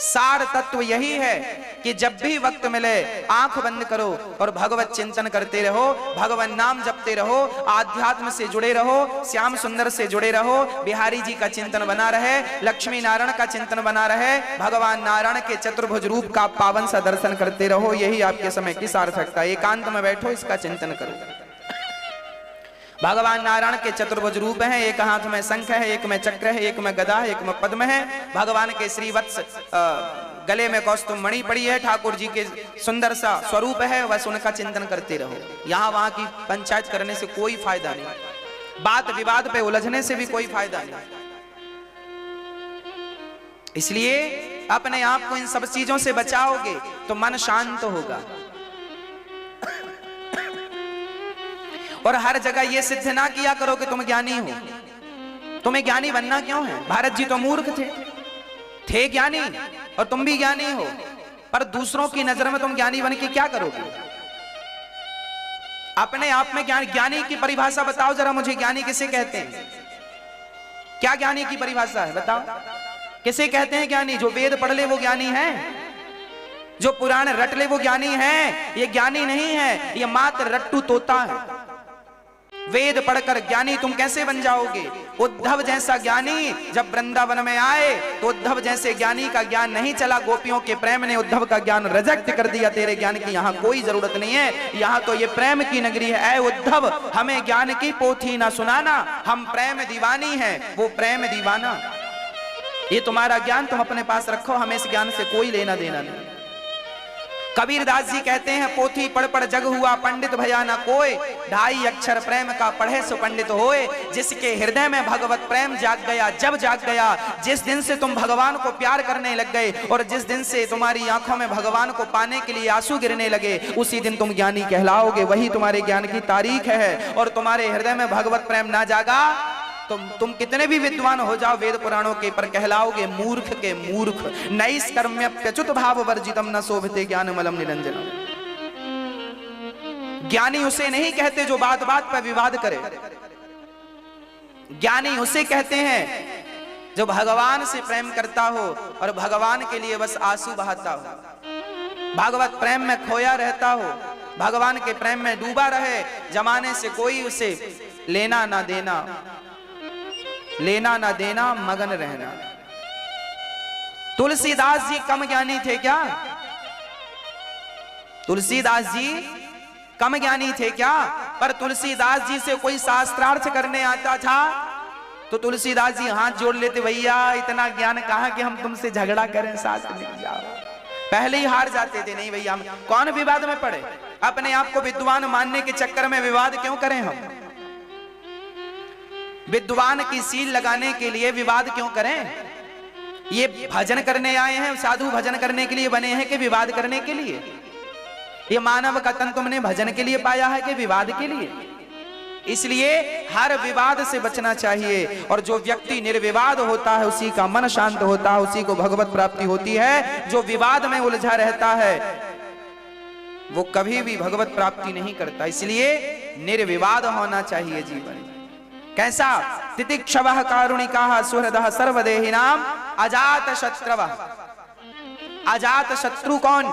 सार तत्व यही है कि जब भी वक्त मिले आंख बंद करो और भगवत चिंतन करते रहो, भगवान नाम जपते रहो, आध्यात्म से जुड़े रहो, श्याम सुंदर से जुड़े रहो, बिहारी जी का चिंतन बना रहे, लक्ष्मी नारायण का चिंतन बना रहे, भगवान नारायण के चतुर्भुज रूप का पावन सा दर्शन करते रहो। यही आपके समय की सार्थकता। एकांत में बैठो, इसका चिंतन करो। भगवान नारायण के चतुर्भुज रूप हैं। एक हाथ में शंख है, एक में चक्र है, एक में गदा है, एक में पद्म है। भगवान के श्रीवत्स गले में कौस्तुभ मणि पड़ी है। ठाकुर जी के सुंदर सा स्वरूप है, बस उनका चिंतन करते रहो। यहाँ वहां की पंचायत करने से कोई फायदा नहीं, बात विवाद पे उलझने से भी कोई फायदा नहीं। इसलिए अपने आप को इन सब चीजों से बचाओगे तो मन शांत होगा। और हर जगह ये सिद्ध ना किया करो कि तुम ज्ञानी हो। तुम्हें ज्ञानी बनना क्यों है? भारत जी तो मूर्ख थे ज्ञानी, और तुम भी ज्ञानी हो, पर दूसरों की नजर में तुम ज्ञानी बन के क्या करोगे? अपने आप में ज्ञानी की परिभाषा बताओ जरा मुझे। ज्ञानी किसे कहते हैं? क्या ज्ञानी की परिभाषा है बताओ? किसे कहते हैं ज्ञानी? जो वेद पढ़ ले वो ज्ञानी है, जो पुराण रट ले वो ज्ञानी है। ये ज्ञानी नहीं है, ये मात्र रट्टू तोता है। वेद पढ़कर ज्ञानी तुम कैसे बन जाओगे? उद्धव जैसा ज्ञानी जब वृंदावन में आए तो उद्धव जैसे ज्ञानी का ज्ञान नहीं चला। गोपियों के प्रेम ने उद्धव का ज्ञान रिजेक्ट कर दिया। तेरे ज्ञान की यहाँ कोई जरूरत नहीं है, यहाँ तो ये प्रेम की नगरी है। ऐ उद्धव, हमें ज्ञान की पोथी ना सुनाना, हम प्रेम दीवानी है, वो प्रेम दीवाना। ये तुम्हारा ज्ञान तुम अपने पास रखो, हमें इस ज्ञान से कोई लेना देना नहीं। कबीरदास जी कहते हैं, पोथी पढ़ पढ़ जग हुआ पंडित भया ना कोय, ढाई अक्षर प्रेम का पढ़े सो पंडित होए। जिसके हृदय में भगवत प्रेम जाग गया, जब जाग गया, जिस दिन से तुम भगवान को प्यार करने लग गए और जिस दिन से तुम्हारी आंखों में भगवान को पाने के लिए आंसू गिरने लगे, उसी दिन तुम ज्ञानी कहलाओगे। वही तुम्हारे ज्ञान की तारीख है। और तुम्हारे हृदय में भगवत प्रेम ना जागा तुम कितने भी विद्वान हो जाओ वेद पुराणों के, पर कहलाओगे मूर्ख के मूर्ख। नैष्कर्म्यप्यच्युत भाव वर्जितम न शोभिते ज्ञानमलम निरंजनम। ज्ञानी उसे नहीं कहते जो बात बात पर विवाद करे। ज्ञानी उसे कहते हैं जो भगवान से प्रेम करता हो और भगवान के लिए बस आंसू बहाता हो, भगवत प्रेम में खोया रहता हो, भगवान के प्रेम में डूबा रहे, जमाने से कोई उसे लेना ना देना, लेना ना देना, मगन रहना। तुलसीदास जी कम ज्ञानी थे क्या? तुलसीदास जी कम ज्ञानी थे क्या? पर तुलसीदास जी से कोई शास्त्रार्थ करने आता था तो तुलसीदास जी हाथ जोड़ लेते, भैया इतना ज्ञान कहां कि हम तुमसे झगड़ा करें, शास्त्र लिख जाओ। पहले ही हार जाते थे। नहीं भैया, कौन विवाद में पड़े? अपने आप को विद्वान मानने के चक्कर में विवाद क्यों करें? हम विद्वान की सील लगाने के लिए विवाद क्यों करें? ये भजन करने आए हैं, साधु भजन करने के लिए बने हैं कि विवाद करने के लिए? ये मानव का तन तुमने भजन के लिए पाया है कि विवाद के लिए? इसलिए हर विवाद से बचना चाहिए। और जो व्यक्ति निर्विवाद होता है उसी का मन शांत होता है, उसी को भगवत प्राप्ति होती है। जो विवाद में उलझा रहता है वो कभी भी भगवत प्राप्ति नहीं करता। इसलिए निर्विवाद होना चाहिए जीवन। कैसा? तितिक्षवः कारुणिकाः सुहृदः सर्वदेहिनां अजात शत्रवः। अजात शत्रु कौन?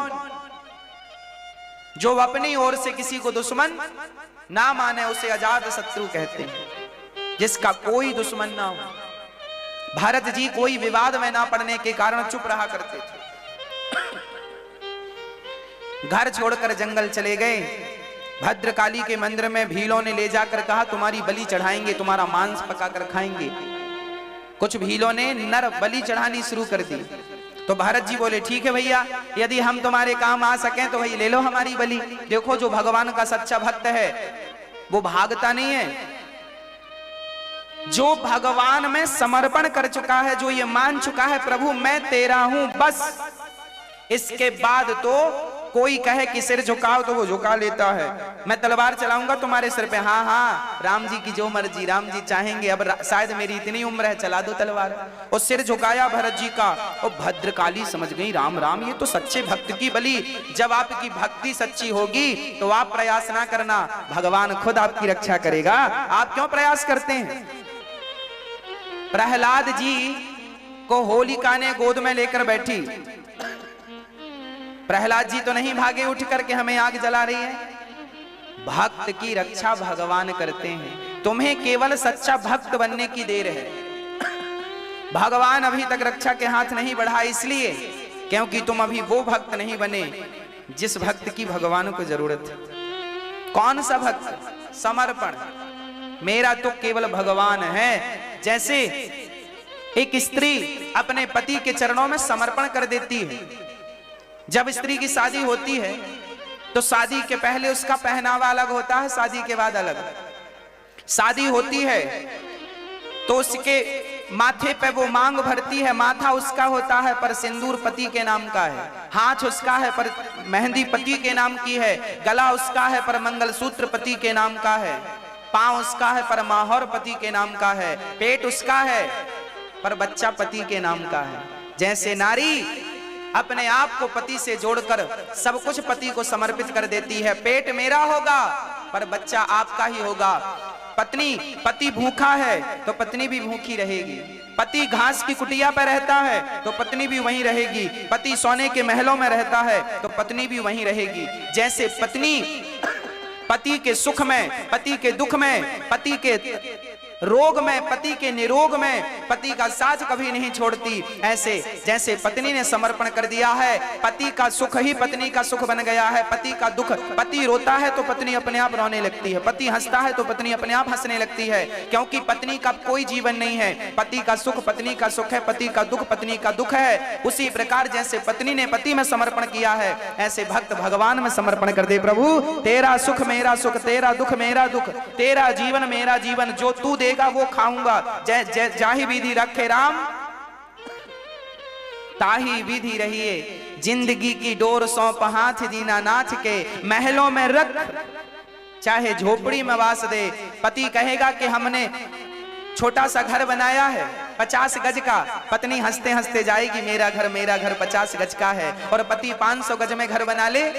जो अपनी ओर से किसी को दुश्मन ना माने उसे अजात शत्रु कहते हैं, जिसका कोई दुश्मन ना हो। भारत जी कोई विवाद में ना पड़ने के कारण चुप रहा करते थे। घर छोड़कर जंगल चले गए। भद्रकाली के मंदिर में भीलों ने ले जाकर कहा तुम्हारी बलि चढ़ाएंगे, तुम्हारा मांस पकाकर खाएंगे। कुछ भीलों ने नर बलि चढ़ानी शुरू कर दी। तो भारत जी बोले ठीक है भैया, यदि हम तुम्हारे काम आ सकें तो भाई ले लो हमारी बलि। देखो जो भगवान का सच्चा भक्त है वो भागता नहीं है, जो भगवान में समर्पण कर चुका है, जो ये मान चुका है प्रभु मैं तेरा हूं, बस इसके बाद तो कोई कहे कि सिर झुकाओ तो वो झुका लेता है। मैं तलवार चलाऊंगा तुम्हारे सिर पे, हाँ हाँ राम जी की जो मर्जी, राम जी चाहेंगे, अब शायद मेरी इतनी उम्र है, चला दो तलवार। और सिर झुकाया भरत जी का, और भद्रकाली समझ गई राम राम ये तो सच्चे भक्त की बलि। जब आपकी भक्ति सच्ची होगी तो आप प्रयास ना करना, भगवान खुद आपकी रक्षा करेगा। आप क्यों प्रयास करते हैं? प्रहलाद जी को होलिका ने गोद में लेकर बैठी, प्रहलाद जी तो नहीं भागे उठ करके हमें आग जला रही है। भक्त की रक्षा भगवान करते हैं, तुम्हें केवल सच्चा भक्त बनने की देर है। भगवान अभी तक रक्षा के हाथ नहीं बढ़ा, इसलिए क्योंकि तुम अभी वो भक्त नहीं बने जिस भक्त की भगवान को जरूरत है। कौन सा भक्त? समर्पण। मेरा तो केवल भगवान है। जैसे एक स्त्री अपने पति के चरणों में समर्पण कर देती है। जब स्त्री की शादी होती है तो शादी के पहले उसका पहनावा अलग होता है, शादी के बाद अलग। शादी होती है तो उसके माथे पे वो मांग भरती है, माथा उसका होता है पर सिंदूर पति के नाम का है, हाथ उसका है पर मेहंदी पति के नाम की है, गला उसका है पर मंगलसूत्र पति के नाम का है, पांव उसका है पर माहौर पति के नाम का है, पेट उसका है पर बच्चा पति के नाम का है। जैसे नारी अपने आप को पति से जोड़कर सब कुछ पति को समर्पित कर देती है, पेट मेरा होगा पर बच्चा आपका ही होगा। पति भूखा है तो पत्नी भी भूखी रहेगी, पति घास की कुटिया पर रहता है तो पत्नी भी वहीं रहेगी, पति सोने के महलों में रहता है तो पत्नी भी वहीं रहेगी। जैसे पत्नी पति के सुख में, पति के दुख में, पति के रोग में, पति के निरोग में पति का साथ कभी नहीं छोड़ती, ऐसे जैसे पत्नी ने समर्पण कर दिया है, पति का सुख ही पत्नी का सुख बन गया है, पति का दुख, पति रोता है तो पत्नी अपने आप रोने लगती है, पति हंसता है तो पत्नी अपने आप हंसने लगती है, क्योंकि पत्नी का कोई जीवन नहीं है। पति का सुख पत्नी का सुख है, पति का दुख पत्नी का दुख है। उसी प्रकार जैसे पत्नी ने पति में समर्पण किया है, ऐसे भक्त भगवान में समर्पण कर दे। प्रभु तेरा सुख मेरा सुख, तेरा दुख मेरा दुख, तेरा जीवन मेरा जीवन, जो तू देगा वो खाऊंगा। जाहि विधि रखे राम ताही विधि रहिए, जिंदगी की डोर सौंप हाथ दीनानाथ के, महलों में रख चाहे झोपड़ी में वास दे। पति कहेगा कि हमने छोटा सा घर बनाया है 50 गज का, पत्नी हंसते हंसते जाएगी मेरा घर 50 गज का है, और पति 500 गज में घर बना ले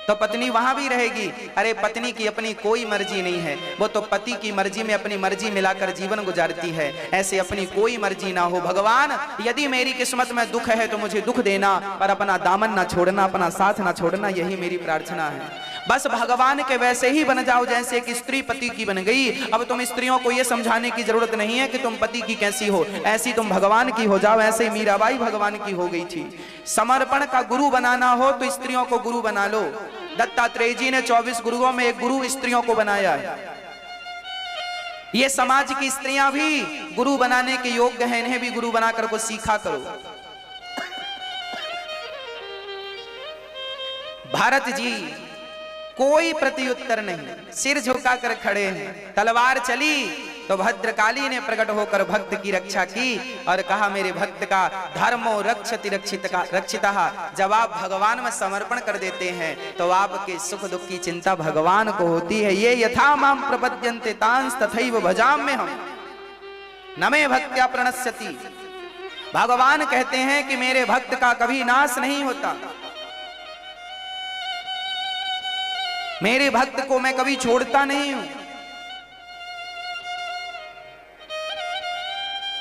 तो पत्नी वहां भी रहेगी। अरे पत्नी की अपनी कोई मर्जी नहीं है, वो तो पति की मर्जी में अपनी मर्जी मिलाकर जीवन गुजारती है, ऐसे अपनी कोई मर्जी ना हो। भगवान यदि मेरी किस्मत में दुख है तो मुझे दुख देना, पर अपना दामन ना छोड़ना, अपना साथ ना छोड़ना, यही मेरी प्रार्थना है। बस भगवान के वैसे ही बन जाओ जैसे कि स्त्री पति की बन गई। अब तुम स्त्रियों को यह समझाने की जरूरत नहीं है कि तुम पति की कैसी हो, ऐसी तुम भगवान की हो जाओ। ऐसे मीराबाई भगवान की हो गई थी। समर्पण का गुरु बनाना हो तो स्त्रियों को गुरु बना लो। दत्तात्रेय जी ने 24 गुरुओं में एक गुरु स्त्रियों को बनाया है। ये समाज की स्त्रियां भी गुरु बनाने के योग्य हैं, इन्हें भी गुरु बनाकर को सीखा करो। भारत जी कोई प्रत्युत्तर नहीं, सिर झुकाकर खड़े हैं। तलवार चली तो भद्रकाली ने प्रकट होकर भक्त की रक्षा की और कहा मेरे भक्त का धर्मो रक्षति रक्षितः। जब आप भगवान में समर्पण कर देते हैं तो आपके सुख दुख की चिंता भगवान को होती है। ये यथा माम प्रपद्यन्ते तांस तथैव भजाम्य हम न मे भक्त्या प्रणश्यति। भगवान कहते हैं कि मेरे भक्त का कभी नाश नहीं होता, मेरे भक्त को मैं कभी छोड़ता नहीं हूं।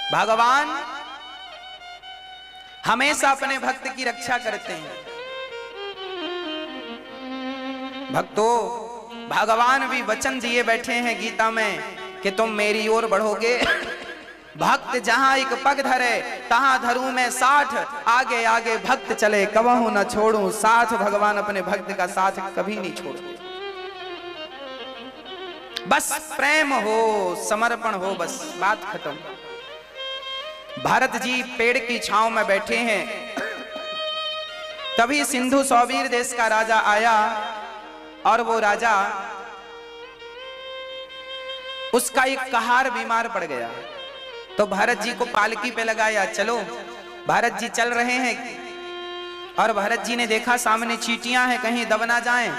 भगवान हमेशा अपने भक्त की रक्षा करते हैं। भक्तों, भगवान भी वचन दिए बैठे हैं गीता में कि तुम मेरी ओर बढ़ोगे। भक्त जहां एक पग धरे तहां धरूं मैं 60, आगे आगे भक्त चले कबहू न छोड़ूं साथ। भगवान अपने भक्त का साथ कभी नहीं छोड़ते। बस प्रेम हो, समर्पण हो, बस बात खत्म। भारत जी पेड़ की छांव में बैठे हैं, तभी सिंधु सौवीर देश का राजा आया और वो राजा उसका एक कहार बीमार पड़ गया। तो भरत जी को पालकी पे लगाया, चलो। भरत जी चल रहे हैं और भरत जी ने देखा सामने चींटियां हैं, कहीं दब ना जाएं।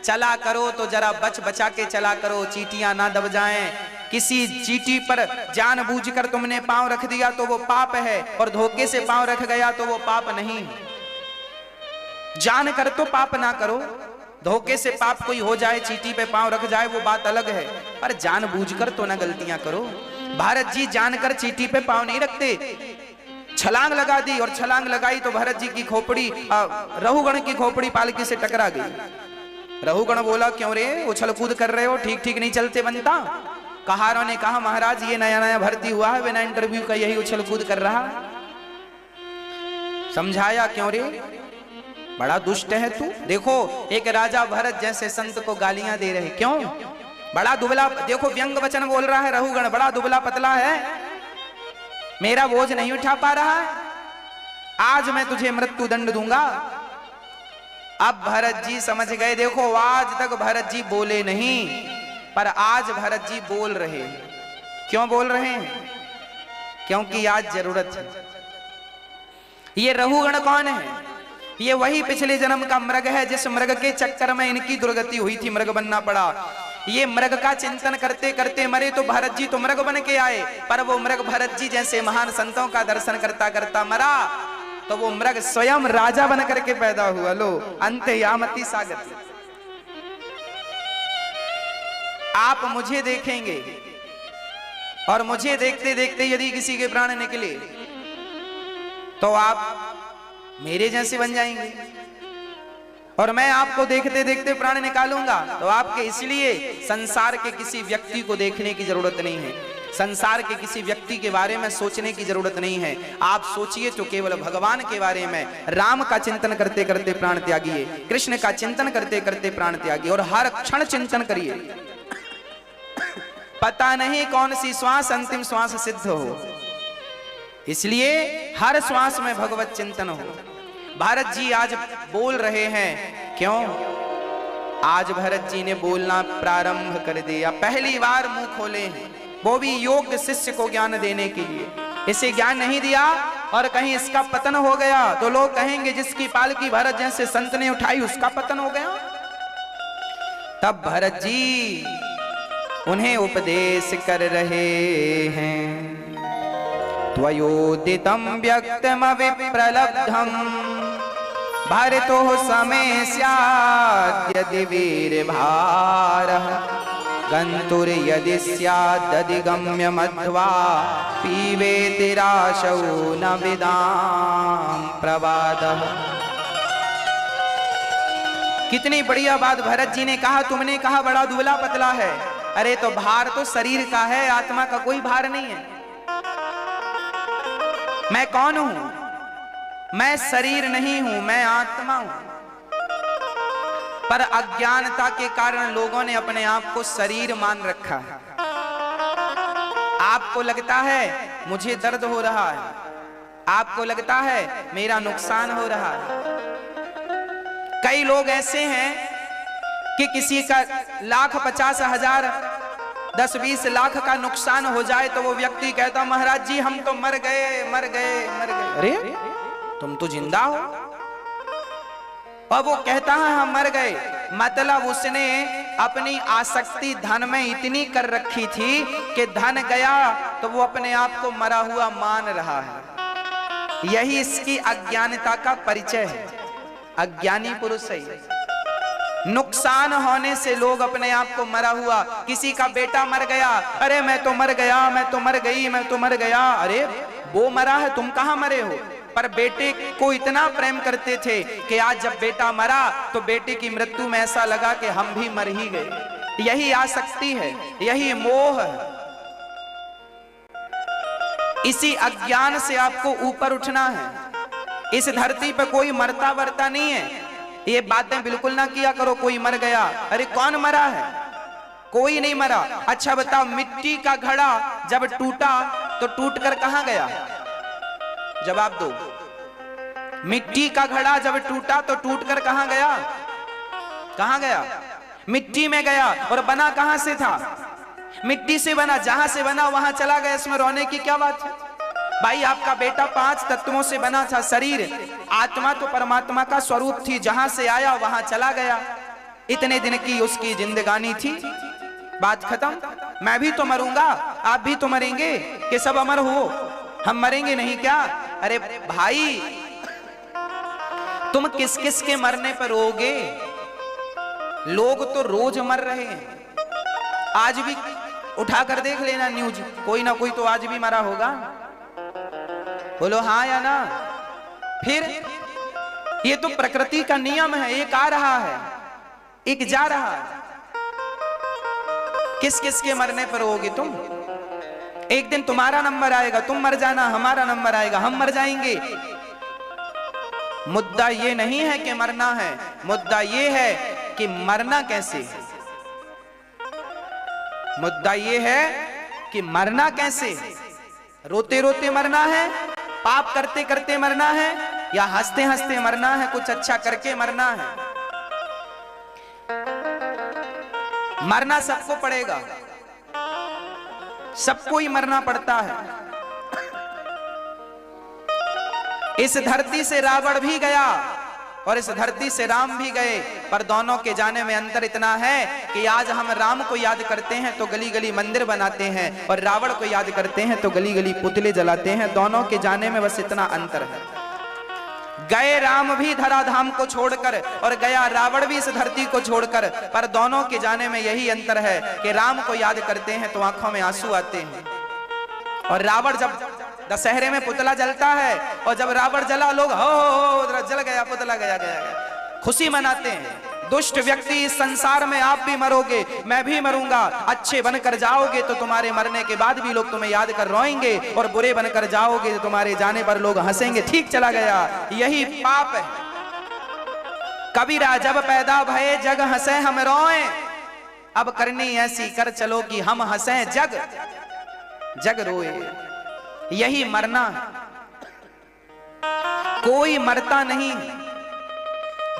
चला करो तो जरा बच बचा के चला करो, चींटियां ना दब जाएं। किसी चींटी पर जानबूझकर तुमने पांव रख दिया तो वो पाप है, और धोखे से पांव रख गया तो वो पाप नहीं। जान कर तो पाप ना करो, धोखे से पाप कोई हो जाए, चींटी पे पांव रख जाए, वो बात अलग है, पर जानबूझकर तो ना गलतियां करो। भरत जी जानकर चींटी पे पांव नहीं रखते, छलांग लगा दी, और छलांग लगाई तो भरत जी की खोपड़ी, रहुगण की खोपड़ी पालकी से टकरा गई। रहुगण बोला, क्यों रे उछल कूद कर रहे हो, ठीक ठीक नहीं चलते बनता। कहारों ने कहा, महाराज ये नया नया भर्ती हुआ है, बिना इंटरव्यू का यही उछल कूद कर रहा। समझाया, क्यों रे बड़ा दुष्ट है तू। देखो एक राजा भरत जैसे संत को गालियां दे रहे, क्यों बड़ा दुबला, देखो व्यंग वचन बोल रहा है रहुगण, बड़ा दुबला पतला है, मेरा बोझ नहीं उठा पा रहा है, आज मैं तुझे मृत्यु दंड दूंगा। अब भरत जी समझ गए, देखो आज तक भरत जी बोले नहीं, पर आज भरत जी बोल रहे। क्यों बोल रहे हैं? क्योंकि आज जरूरत है। ये रहुगण कौन है? ये वही पिछले जन्म का मृग है, जिस मृग के चक्कर में इनकी दुर्गति हुई थी, मृग बनना पड़ा। ये मृग का चिंतन करते करते मरे, तो भरत जी तो मृग बन के आए, पर वो मृग भरत जी जैसे महान संतों का दर्शन करता करता मरा, तो वो मृग स्वयं राजा बन करके पैदा हुआ। लो अंतयामति सागत। आप मुझे देखेंगे और मुझे देखते देखते यदि किसी के प्राण निकले तो आप मेरे जैसे बन जाएंगे, और मैं आपको देखते देखते प्राण निकालूंगा तो आपके। इसलिए संसार के किसी व्यक्ति को देखने की जरूरत नहीं है, संसार के किसी व्यक्ति के बारे में सोचने की जरूरत नहीं है। आप सोचिए तो केवल भगवान के बारे में। राम का चिंतन करते करते प्राण त्यागिए, कृष्ण का चिंतन करते करते प्राण त्यागिए, और हर क्षण चिंतन करिए। पता नहीं कौन सी श्वास अंतिम श्वास सिद्ध हो, इसलिए हर श्वास में भगवत चिंतन हो। भरत जी आज बोल रहे हैं, क्यों? आज भरत जी ने बोलना प्रारंभ कर दिया, पहली बार मुंह खोले हैं, वो भी योग्य शिष्य को ज्ञान देने के लिए। इसे ज्ञान नहीं दिया और कहीं इसका पतन हो गया तो लोग कहेंगे जिसकी पालकी भरत जैसे संत ने उठाई उसका पतन हो गया। तब भरत जी उन्हें उपदेश कर रहे हैं, त्वयोदितं व्यक्तमविप्रलब्धं भरतो समय स्याद्यदि वीरभारः गन्तुर्यदि स्यादधिगम्य मध्वा पीबेति राशौ न विदां प्रवादः। कितनी बढ़िया बात भरत जी ने कहा। तुमने कहा बड़ा दुबला पतला है, अरे तो भार तो शरीर का है, आत्मा का कोई भार नहीं है। मैं कौन हूं? मैं शरीर नहीं हूं, मैं आत्मा हूं। पर अज्ञानता के कारण लोगों ने अपने आप को शरीर मान रखा है। आपको लगता है मुझे दर्द हो रहा है, आपको लगता है मेरा नुकसान हो रहा है। कई लोग ऐसे हैं कि किसी का 1,50,000 10-20 लाख का नुकसान हो जाए तो वो व्यक्ति कहता, महाराज जी हम तो मर गए मर गए मर गए। अरे तुम तो जिंदा हो। और वो कहता है हम मर गए, मतलब उसने अपनी आसक्ति धन में इतनी कर रखी थी कि धन गया तो वो अपने आप को मरा हुआ मान रहा है। यही इसकी अज्ञानता का परिचय है। अज्ञानी पुरुष है। नुकसान होने से लोग अपने आप को मरा हुआ, किसी का बेटा मर गया, अरे मैं तो मर गया, मैं तो मर गई, मैं तो मर गया। अरे वो मरा है, तुम कहां मरे हो? पर बेटे को इतना प्रेम करते थे कि आज जब बेटा मरा तो बेटे की मृत्यु में ऐसा लगा कि हम भी मर ही गए। यही आसक्ति है, यही मोह है। इसी अज्ञान से आपको ऊपर उठना है। इस धरती पर कोई मरता वरता नहीं है। ये बातें बिल्कुल ना किया करो, कोई मर गया, अरे कौन मरा है? कोई नहीं मरा। अच्छा बताओ, मिट्टी का घड़ा जब टूटा तो टूटकर कहां गया? जवाब दो। मिट्टी का घड़ा जब टूटा तो टूटकर कहां गया? कहां गया? मिट्टी में गया। और बना कहां से था? मिट्टी से बना, जहां से बना वहां चला गया, इसमें रोने की क्या बात है? भाई आपका बेटा 5 तत्वों से बना था शरीर, आत्मा तो परमात्मा का स्वरूप थी, जहां से आया वहां चला गया। इतने दिन की उसकी जिंदगानी थी, बात खत्म। मैं भी तो मरूंगा, आप भी तो मरेंगे, कि सब अमर हो, हम मरेंगे नहीं क्या? अरे भाई तुम किस किस के मरने पर रोगे? लोग तो रोज मर रहे हैं। आज भी उठाकर देख लेना न्यूज, कोई ना कोई तो आज भी मरा होगा। बोलो हाँ या ना? फिर ये तो प्रकृति का नियम है, एक आ रहा है, एक जा रहा है। किस किस के मरने पर रोगे तुम? एक दिन तुम्हारा नंबर आएगा, तुम मर जाना, हमारा नंबर आएगा, हम मर जाएंगे। मुद्दा ये नहीं है कि मरना है, मुद्दा ये है कि मरना कैसे है। मुद्दा ये है कि मरना कैसे है। रोते रोते मरना है, पाप करते करते मरना है, या हंसते हंसते मरना है, कुछ अच्छा करके मरना है। मरना सबको पड़ेगा, सबको ही मरना पड़ता है। इस धरती से रावण भी गया और इस धरती से राम भी गए, पर दोनों के जाने में अंतर इतना है कि आज हम राम को याद करते हैं तो गली गली मंदिर बनाते हैं, और रावण को याद करते हैं तो गली गली पुतले जलाते हैं। दोनों के जाने में बस इतना अंतर है। गए राम भी धराधाम को छोड़कर और गया रावण भी इस धरती को छोड़कर, पर दोनों के जाने में यही अंतर है कि राम को याद करते हैं तो आंखों में आंसू आते हैं, और रावण जब दशहरे में पुतला जलता है और जब रावण जला लोग हो जल गया, पुतला गया गया गया, खुशी मनाते हैं। दुष्ट व्यक्ति इस संसार में आप भी मरोगे, मैं भी मरूंगा। अच्छे बनकर जाओगे तो तुम्हारे मरने के बाद भी लोग तुम्हें याद कर रोएंगे, और बुरे बनकर जाओगे तो तुम्हारे जाने पर लोग हंसेंगे। ठीक चला गया, यही पाप है। कबीरा जब पैदा भये जग हंसे हम रोए, अब करनी ऐसी कर चलो कि हम हंसे जग जग रोए। यही मरना है। कोई मरता नहीं,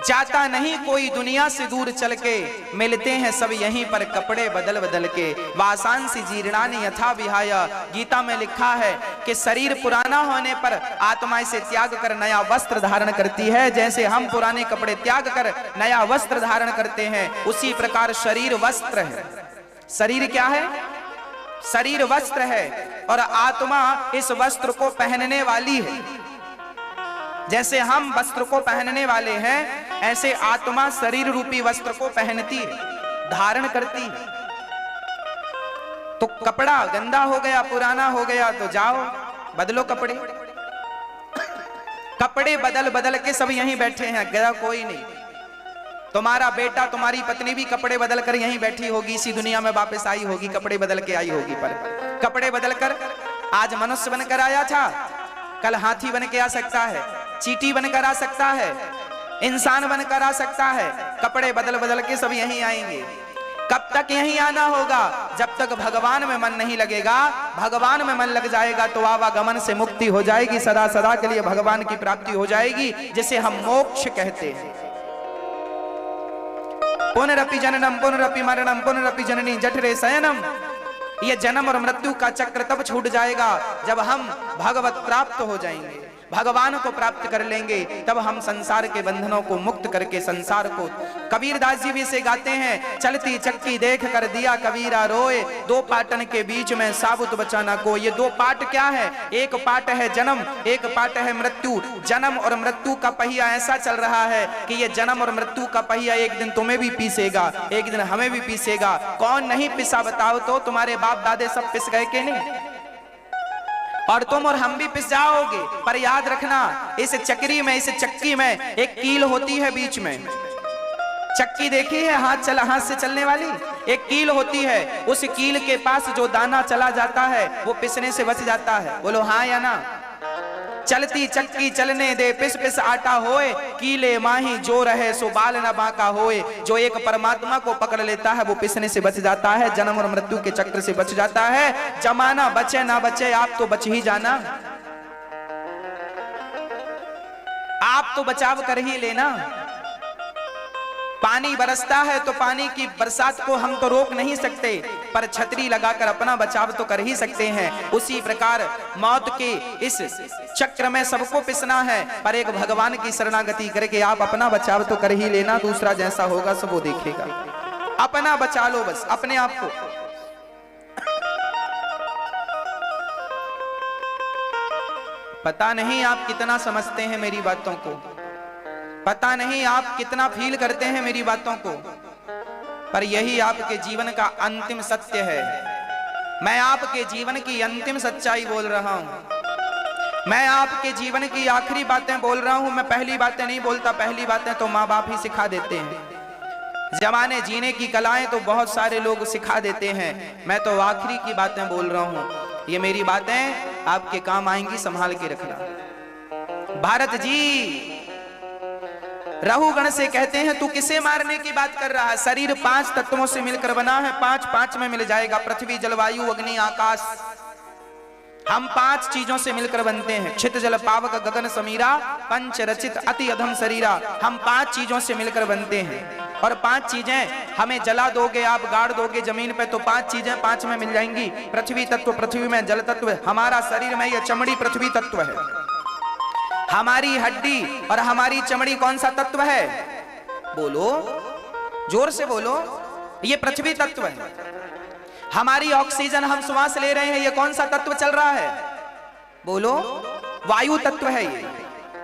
जाता नहीं कोई दुनिया से दूर चल के, मिलते हैं सब यहीं पर कपड़े बदल बदल के। वासांसी जीर्णानि यथा विहाय, गीता में लिखा है कि शरीर पुराना होने पर आत्मा इसे त्याग कर नया वस्त्र धारण करती है। जैसे हम पुराने कपड़े त्याग कर नया वस्त्र धारण करते हैं, उसी प्रकार शरीर वस्त्र है। शरीर क्या है? शरीर वस्त्र है, और आत्मा इस वस्त्र को पहनने वाली है। जैसे हम वस्त्र को पहनने वाले हैं, ऐसे आत्मा शरीर रूपी वस्त्र को पहनती है, धारण करती है। तो कपड़ा गंदा हो गया, पुराना हो गया, तो जाओ बदलो कपड़े। कपड़े बदल बदल के सब यहीं बैठे हैं, गया कोई नहीं। तुम्हारा बेटा, तुम्हारी पत्नी भी कपड़े बदल कर यहीं बैठी होगी, इसी दुनिया में वापस आई होगी, कपड़े बदल के आई होगी। पर कपड़े बदल कर आज मनुष्य बनकर आया था, कल हाथी बन के आ सकता है, चींटी बनकर आ सकता है, इंसान बनकर आ सकता है। कपड़े बदल बदल के सब यहीं आएंगे। कब तक यहीं आना होगा? जब तक भगवान में मन नहीं लगेगा। भगवान में मन लग जाएगा तो आवागमन से मुक्ति हो जाएगी, सदा सदा के लिए भगवान की प्राप्ति हो जाएगी, जिसे हम मोक्ष कहते हैं। पुनरपि जननम पुनरपि मरणम पुनरपि जननी जठरे शयनम। ये जन्म और मृत्यु का चक्र तब छूट जाएगा जब हम भगवत प्राप्त हो जाएंगे, भगवान को प्राप्त कर लेंगे। तब हम संसार के बंधनों को मुक्त करके संसार को, कबीरदास जी भी इसे गाते हैं, चलती चक्की देख कर दिया कबीरा रोए, दो पाटन के बीच में साबुत बचाना को। ये दो पाट क्या है? एक पाट है जन्म, एक पाट है मृत्यु। जन्म और मृत्यु का पहिया ऐसा चल रहा है कि ये जन्म और मृत्यु का पहिया एक दिन तुम्हें भी पीसेगा, एक दिन हमें भी पीसेगा। कौन नहीं पिसा बताओ तो? तुम्हारे बाप दादे सब पिस गए कि नहीं? और तुम और हम भी पिस जाओगे। पर याद रखना, इस चक्री में, इस चक्की में एक कील होती है बीच में। चक्की देखी है हाथ से चलने वाली? एक कील होती है, उस कील के पास जो दाना चला जाता है वो पिसने से बच जाता है। बोलो हाँ या ना? चलती चक्की चलने दे, पिस पिस आटा होए, कीले माही जो रहे सो बाल न बांका होए। जो एक परमात्मा को पकड़ लेता है वो पिसने से बच जाता है, जन्म और मृत्यु के चक्र से बच जाता है। जमाना बचे ना बचे, आप तो बच ही जाना, आप तो बचाव कर ही लेना। पानी बरसता है तो पानी की बरसात को हम तो रोक नहीं सकते, पर छतरी लगाकर अपना बचाव तो कर ही सकते हैं। उसी प्रकार मौत के इस चक्र में सबको पिसना है, पर एक भगवान की शरणागति करके आप अपना बचाव तो कर ही लेना, दूसरा जैसा होगा सब वो देखेगा। अपना बचा लो बस अपने आप को। पता नहीं आप कितना समझते हैं मेरी बातों को, पता नहीं आप कितना फील करते हैं मेरी बातों को, पर यही आपके जीवन का अंतिम सत्य है। मैं आपके जीवन की अंतिम सच्चाई बोल रहा हूं, मैं आपके जीवन की आखिरी बातें बोल रहा हूं। मैं पहली बातें नहीं बोलता, पहली बातें तो माँ बाप ही सिखा देते हैं। जमाने जीने की कलाएं तो बहुत सारे लोग सिखा देते हैं, मैं तो आखिरी की बातें बोल रहा हूं। ये मेरी बातें आपके काम आएंगी, संभाल के रखना। भारत जी रहुगण से कहते हैं तू किसे मारने की बात कर रहा है? शरीर 5 तत्वों से मिलकर बना है, 5 में मिल जाएगा। पृथ्वी जलवायु अग्नि आकाश, हम 5 चीजों से मिलकर बनते हैं। क्षित जल पावक गगन समीरा, पंच रचित अति अधम शरीरा। हम 5 चीजों से मिलकर बनते हैं, और 5 चीजें हमें जला दोगे आप, गाड़ दोगे जमीन पे तो 5 चीजें 5 में मिल जाएंगी। पृथ्वी तत्व पृथ्वी में जल तत्व, हमारा शरीर में यह चमड़ी पृथ्वी तत्व है। हमारी हड्डी और हमारी चमड़ी कौन सा तत्व है? बोलो, जोर से बोलो। ये पृथ्वी तत्व है। हमारी ऑक्सीजन हम श्वास ले रहे हैं, ये कौन सा तत्व चल रहा है? बोलो, वायु तत्व है। ये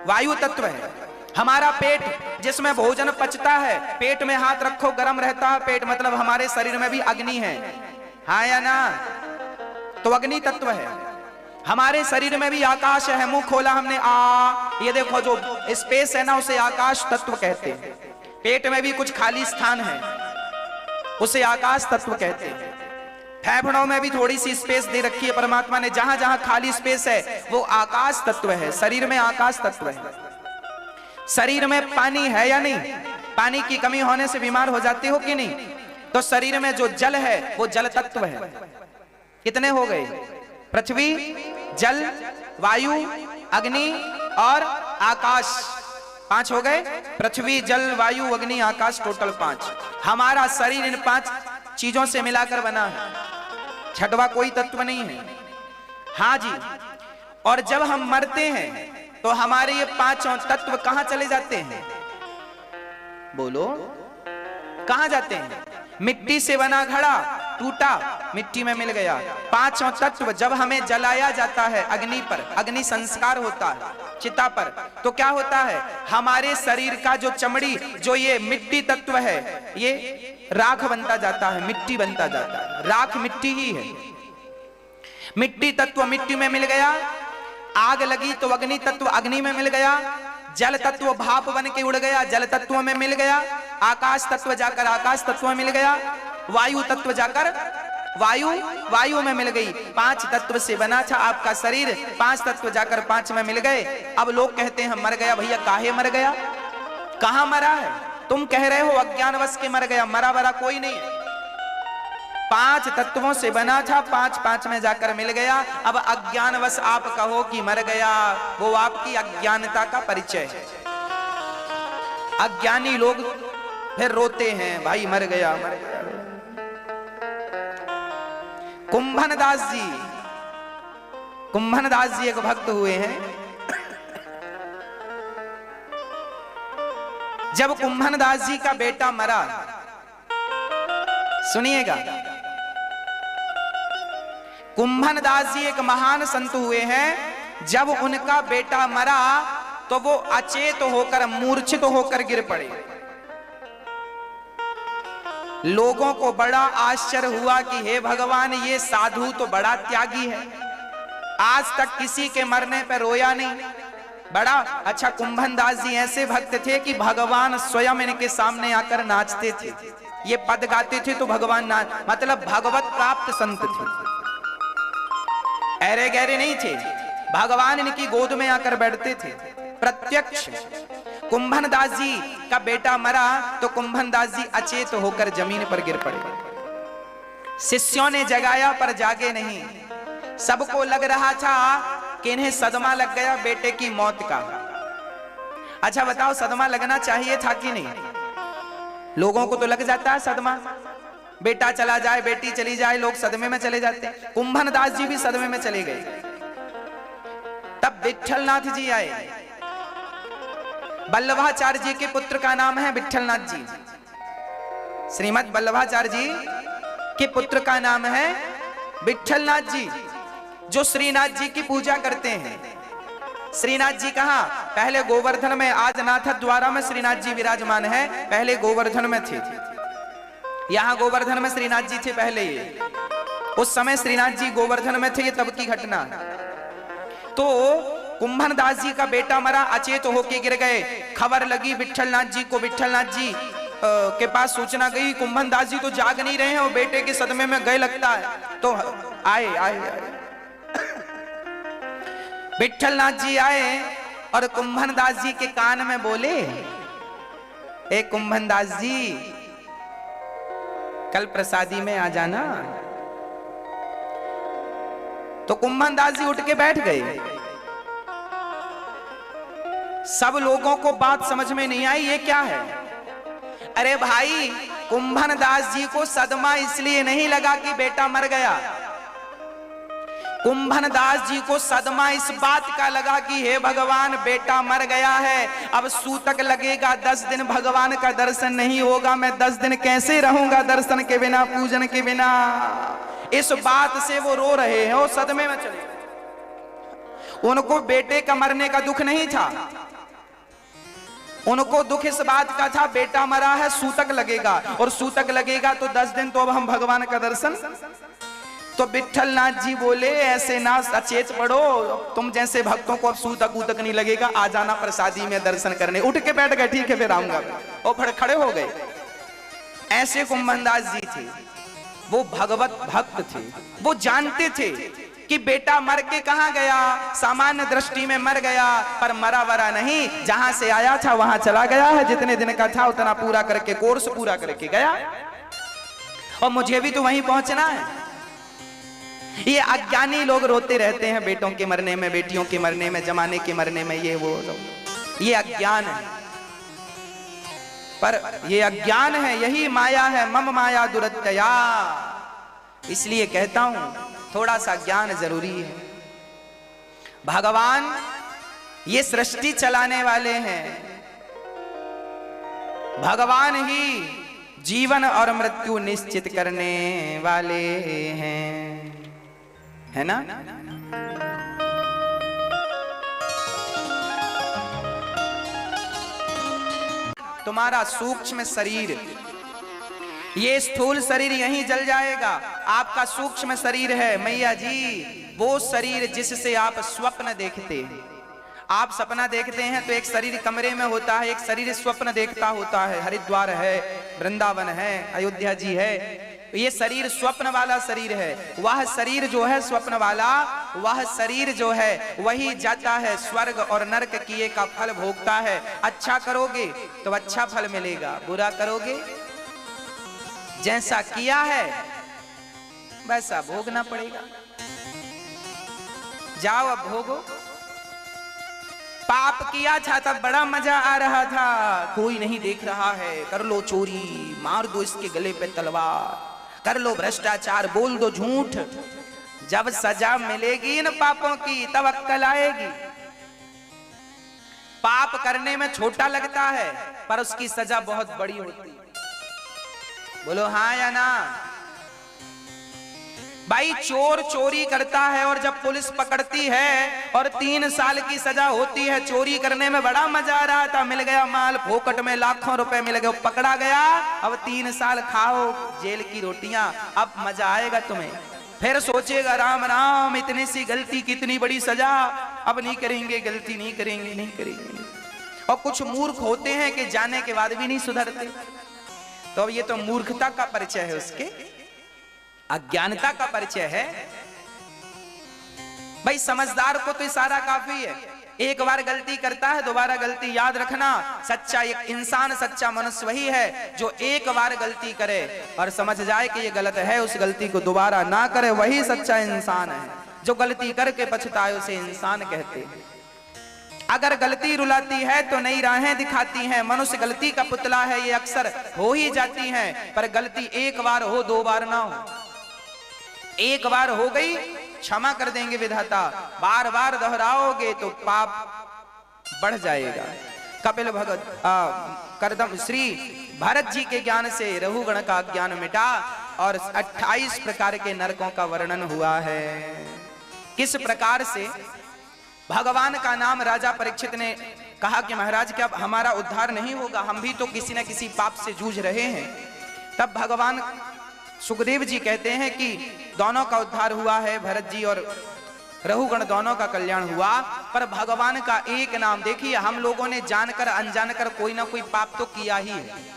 वायु तत्व है। हमारा पेट जिसमें भोजन पचता है, पेट में हाथ रखो गर्म रहता है पेट, मतलब हमारे शरीर में भी अग्नि है, हाँ या ना? तो अग्नि तत्व है। हमारे शरीर में भी आकाश है। मुंह खोला हमने आ, ये देखो जो स्पेस है ना, उसे आकाश तत्व कहते हैं। पेट में भी कुछ खाली स्थान है, उसे आकाश तत्व कहते हैं। फेफड़ों में भी थोड़ी सी स्पेस दे रखी है परमात्मा ने, जहां जहां खाली स्पेस है वो आकाश तत्व है। शरीर में आकाश तत्व है। शरीर में पानी है या नहीं? पानी की कमी होने से बीमार हो जाते हो कि नहीं? तो शरीर में जो जल है वो जल तत्व है। कितने हो गए? पृथ्वी, जल, वायु, अग्नि और आकाश, 5 हो गए। पृथ्वी, जल, वायु, अग्नि, आकाश, टोटल 5। हमारा शरीर इन 5 चीजों से मिलाकर बना है, छठवा कोई तत्व नहीं है। हाँ जी, और जब हम मरते हैं तो हमारे ये 5 तत्व कहां चले जाते हैं? बोलो, कहां जाते हैं? मिट्टी से बना घड़ा टूटा, मिट्टी में मिल गया। 5 तत्व जब हमें जलाया जाता है अग्नि पर, अग्नि संस्कार होता है चिता पर, तो क्या होता है? हमारे शरीर का जो चमड़ी, जो ये मिट्टी तत्व है, ये राख बनता जाता है, मिट्टी बनता जाता है। राख मिट्टी ही है। मिट्टी तत्व मिट्टी में मिल गया। आग लगी तो अग्नि तत्व अग्नि में मिल गया। जल तत्व भाप बन के उड़ गया, जल तत्व में मिल गया। आकाश तत्व जाकर आकाश तत्व में मिल गया। वायु तत्व जाकर वायु में मिल गई। 5 तत्व से बना था आपका शरीर, 5 तत्व जाकर 5 में मिल गए। अब लोग कहते हैं मर गया। भैया काहे मर गया? कहां मरा है? तुम कह रहे हो अज्ञानवश के मर गया, मरा वरा कोई नहीं है। 5 तत्वों से बना था, 5 में जाकर मिल गया। अब अज्ञानवश आप कहो कि मर गया, वो आपकी अज्ञानता का परिचय है। अज्ञानी लोग फिर रोते हैं, भाई मर गया मर गया। कुंभन दास जी एक भक्त हुए हैं। जब कुंभन दास जी का बेटा मरा, सुनिएगा, कुंभन दास जी एक महान संत हुए हैं। जब उनका बेटा मरा तो वो अचेत होकर, मूर्छित होकर गिर पड़े। लोगों को बड़ा आश्चर्य हुआ कि हे भगवान, ये साधु तो बड़ा त्यागी है, आज तक किसी के मरने पर रोया नहीं। बड़ा अच्छा। कुंभन दास जी ऐसे भक्त थे कि भगवान स्वयं इनके सामने आकर नाचते थे। ये पद गाते थे तो भगवान नाच, मतलब भगवत प्राप्त संत थे, ऐरे गहरे नहीं थे। भगवान इनकी गोद में आकर बैठते थे प्रत्यक्ष। कुंभन दास जी का बेटा मरा तो कुंभन दास जी अचेत होकर जमीन पर गिर पड़े। शिष्यों ने जगाया पर जागे नहीं। सबको लग रहा था कि इन्हें सदमा लग गया बेटे की मौत का। अच्छा बताओ, सदमा लगना चाहिए था कि नहीं? लोगों को तो लग जाता है सदमा, बेटा चला जाए, बेटी चली जाए, लोग सदमे में चले जाते हैं। कुंभन दास जी भी सदमे में चले गए। तब विट्ठलनाथ जी आए। वल्लभाचार्य जी के पुत्र का नाम है विट्ठलनाथ जी। श्रीमद वल्लभाचार्य जी के पुत्र का नाम है विट्ठलनाथ जी, जो श्रीनाथ जी की पूजा करते हैं। श्रीनाथ जी कहां? पहले गोवर्धन में, आज नाथ द्वारा में श्रीनाथ जी विराजमान है, पहले गोवर्धन में थे। यहां गोवर्धन में श्रीनाथ जी थे पहले। ये उस समय श्रीनाथ जी गोवर्धन में थे, ये तब की घटना। तो कुंभन दास जी का बेटा मरा, अचेत होके गिर गए। खबर लगी विट्ठलनाथ जी को, विट्ठलनाथ जी के पास सूचना गई, कुंभन दास जी तो जाग नहीं रहे हैं, वो बेटे के सदमे में गए लगता है। तो आए विट्ठलनाथ जी आए और कुंभन दास जी के कान में बोले, ए कुंभन दास जी, कल प्रसादी में आ जाना। तो कुंभन दास जी उठ के बैठ गए। सब लोगों को बात समझ में नहीं आई, ये क्या है? अरे भाई, कुंभन दास जी को सदमा इसलिए नहीं लगा कि बेटा मर गया। कुंभन दास जी को सदमा इस बात का लगा कि हे भगवान, बेटा मर गया है, अब सूतक लगेगा, 10 दिन भगवान का दर्शन नहीं होगा, मैं 10 दिन कैसे रहूंगा दर्शन के बिना, पूजन के बिना। इस बात से वो रो रहे हैं, वो सदमे में चले। उनको बेटे का मरने का दुख नहीं था, उनको दुख इस बात का था, बेटा मरा है, सूतक लगेगा, और सूतक लगेगा तो 10 दिन तो अब हम भगवान का दर्शन। तो विट्ठलनाथ जी बोले, ऐसे ना सचेत पड़ो, तुम जैसे भक्तों को अब सूतक ऊतक नहीं लगेगा, आ जाना प्रसादी में दर्शन करने। उठ के बैठ गए, ठीक है फिर आऊंगा, और खड़े हो गए। ऐसे कुंभन दास जी थे, वो भगवत भक्त थे। वो जानते थे कि बेटा मर के कहां गया, सामान्य दृष्टि में मर गया, पर मरा वरा नहीं, जहां से आया था वहां चला गया है। जितने दिन का था उतना पूरा करके, कोर्स पूरा करके गया, और मुझे भी तो वहीं पहुंचना है। ये अज्ञानी लोग रोते रहते हैं बेटों के मरने में, बेटियों के मरने में, जमाने के मरने में, ये अज्ञान है। पर ये अज्ञान है, यही माया है, मम माया दुरत्यया। इसलिए कहता हूं, थोड़ा सा ज्ञान जरूरी है। भगवान ये सृष्टि चलाने वाले हैं, भगवान ही जीवन और मृत्यु निश्चित करने वाले हैं, है ना? तुम्हारा सूक्ष्म शरीर, ये स्थूल शरीर यहीं जल जाएगा। आपका सूक्ष्म शरीर है मैया जी, वो शरीर जिससे आप स्वप्न देखते हैं। आप सपना देखते हैं तो एक शरीर कमरे में होता है, एक शरीर स्वप्न देखता होता है। हरिद्वार है, वृंदावन है, अयोध्या जी है, ये शरीर स्वप्न वाला शरीर है। वह शरीर जो है स्वप्न वाला, वह शरीर जो है वही जाता है स्वर्ग और नरक किए का फल भोगता है। अच्छा करोगे तो अच्छा फल मिलेगा, बुरा करोगे जैसा किया है वैसा भोगना पड़ेगा। जाओ अब भोगो। पाप किया था तब बड़ा मजा आ रहा था, कोई नहीं देख रहा है, कर लो चोरी, मार दो इसके गले पे तलवार, कर लो भ्रष्टाचार, बोल दो झूठ। जब सजा मिलेगी इन पापों की तब अक्ल आएगी। पाप करने में छोटा लगता है पर उसकी सजा बहुत बड़ी होती है। बोलो हाँ या ना? भाई चोर चोरी करता है और जब पुलिस पकड़ती है और 3 साल की सजा होती है, चोरी करने में बड़ा मजा आ रहा था, मिल गया माल फोकट में, लाखों रुपए मिल गए, पकड़ा गया, अब 3 साल खाओ जेल की रोटियां, अब मजा आएगा तुम्हें। फिर सोचेगा राम राम, इतनी सी गलती कितनी बड़ी सजा, अब नहीं करेंगे, गलती नहीं करेंगे, नहीं करेंगे। और कुछ मूर्ख होते हैं कि जाने के बाद भी नहीं सुधरते, तो अब ये तो मूर्खता का परिचय है, उसके अज्ञानता का परिचय है। भाई समझदार को तो इशारा काफी है, एक बार गलती करता है दोबारा गलती याद रखना। सच्चा एक इंसान, सच्चा मनुष्य वही है जो एक बार गलती करे और समझ जाए कि ये गलत है, उस गलती को दोबारा ना करे, वही सच्चा इंसान है। जो गलती करके पछताए उसे इंसान कहते हैं। अगर गलती रुलाती है तो नई राहें दिखाती हैं। मनुष्य गलती का पुतला है, ये अक्सर हो ही जाती हैं, पर गलती एक बार हो, दो बार ना हो। एक बार हो गई, क्षमा कर देंगे विधाता, बार बार दोहराओगे तो पाप बढ़ जाएगा। कपिल भगत करदम श्री भरत जी के ज्ञान से रहुगण का ज्ञान मिटा और 28 प्रकार के नरकों का वर्णन हुआ है। किस प्रकार से भगवान का नाम राजा परीक्षित ने कहा कि महाराज क्या हमारा उद्धार नहीं होगा, हम भी तो किसी न किसी पाप से जूझ रहे हैं। तब भगवान सुखदेव जी कहते हैं कि दोनों का उद्धार हुआ है, भरत जी और रहुगण दोनों का कल्याण हुआ, पर भगवान का एक नाम देखिए, हम लोगों ने जानकर अनजानकर कोई ना कोई पाप तो किया ही है।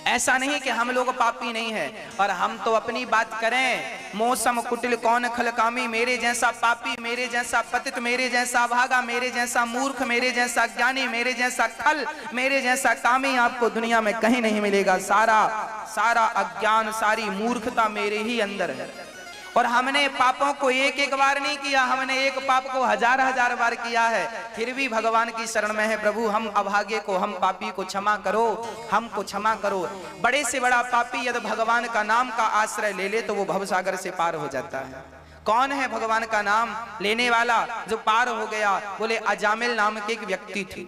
ऐसा नहीं कि हम लोग पापी नहीं है, और हम तो अपनी बात करें, मौसम कुटिल कौन खलकामी, मेरे जैसा पापी, मेरे जैसा पतित, मेरे जैसा भागा, मेरे जैसा मूर्ख, मेरे जैसा ज्ञानी, मेरे जैसा खल, मेरे जैसा कामी आपको दुनिया में कहीं नहीं मिलेगा। सारा अज्ञान, सारी मूर्खता मेरे ही अंदर है। और हमने पापों को एक एक बार नहीं किया, हमने एक पाप को हजार हजार बार किया है, फिर भी भगवान की शरण में है, प्रभु हम अभागे को, हम पापी को क्षमा करो, हमको क्षमा करो। बड़े से बड़ा पापी यदि भगवान का नाम का आश्रय ले ले तो वो भवसागर से पार हो जाता है। कौन है भगवान का नाम लेने वाला जो पार हो गया? बोले अजामिल नाम के एक व्यक्ति थे।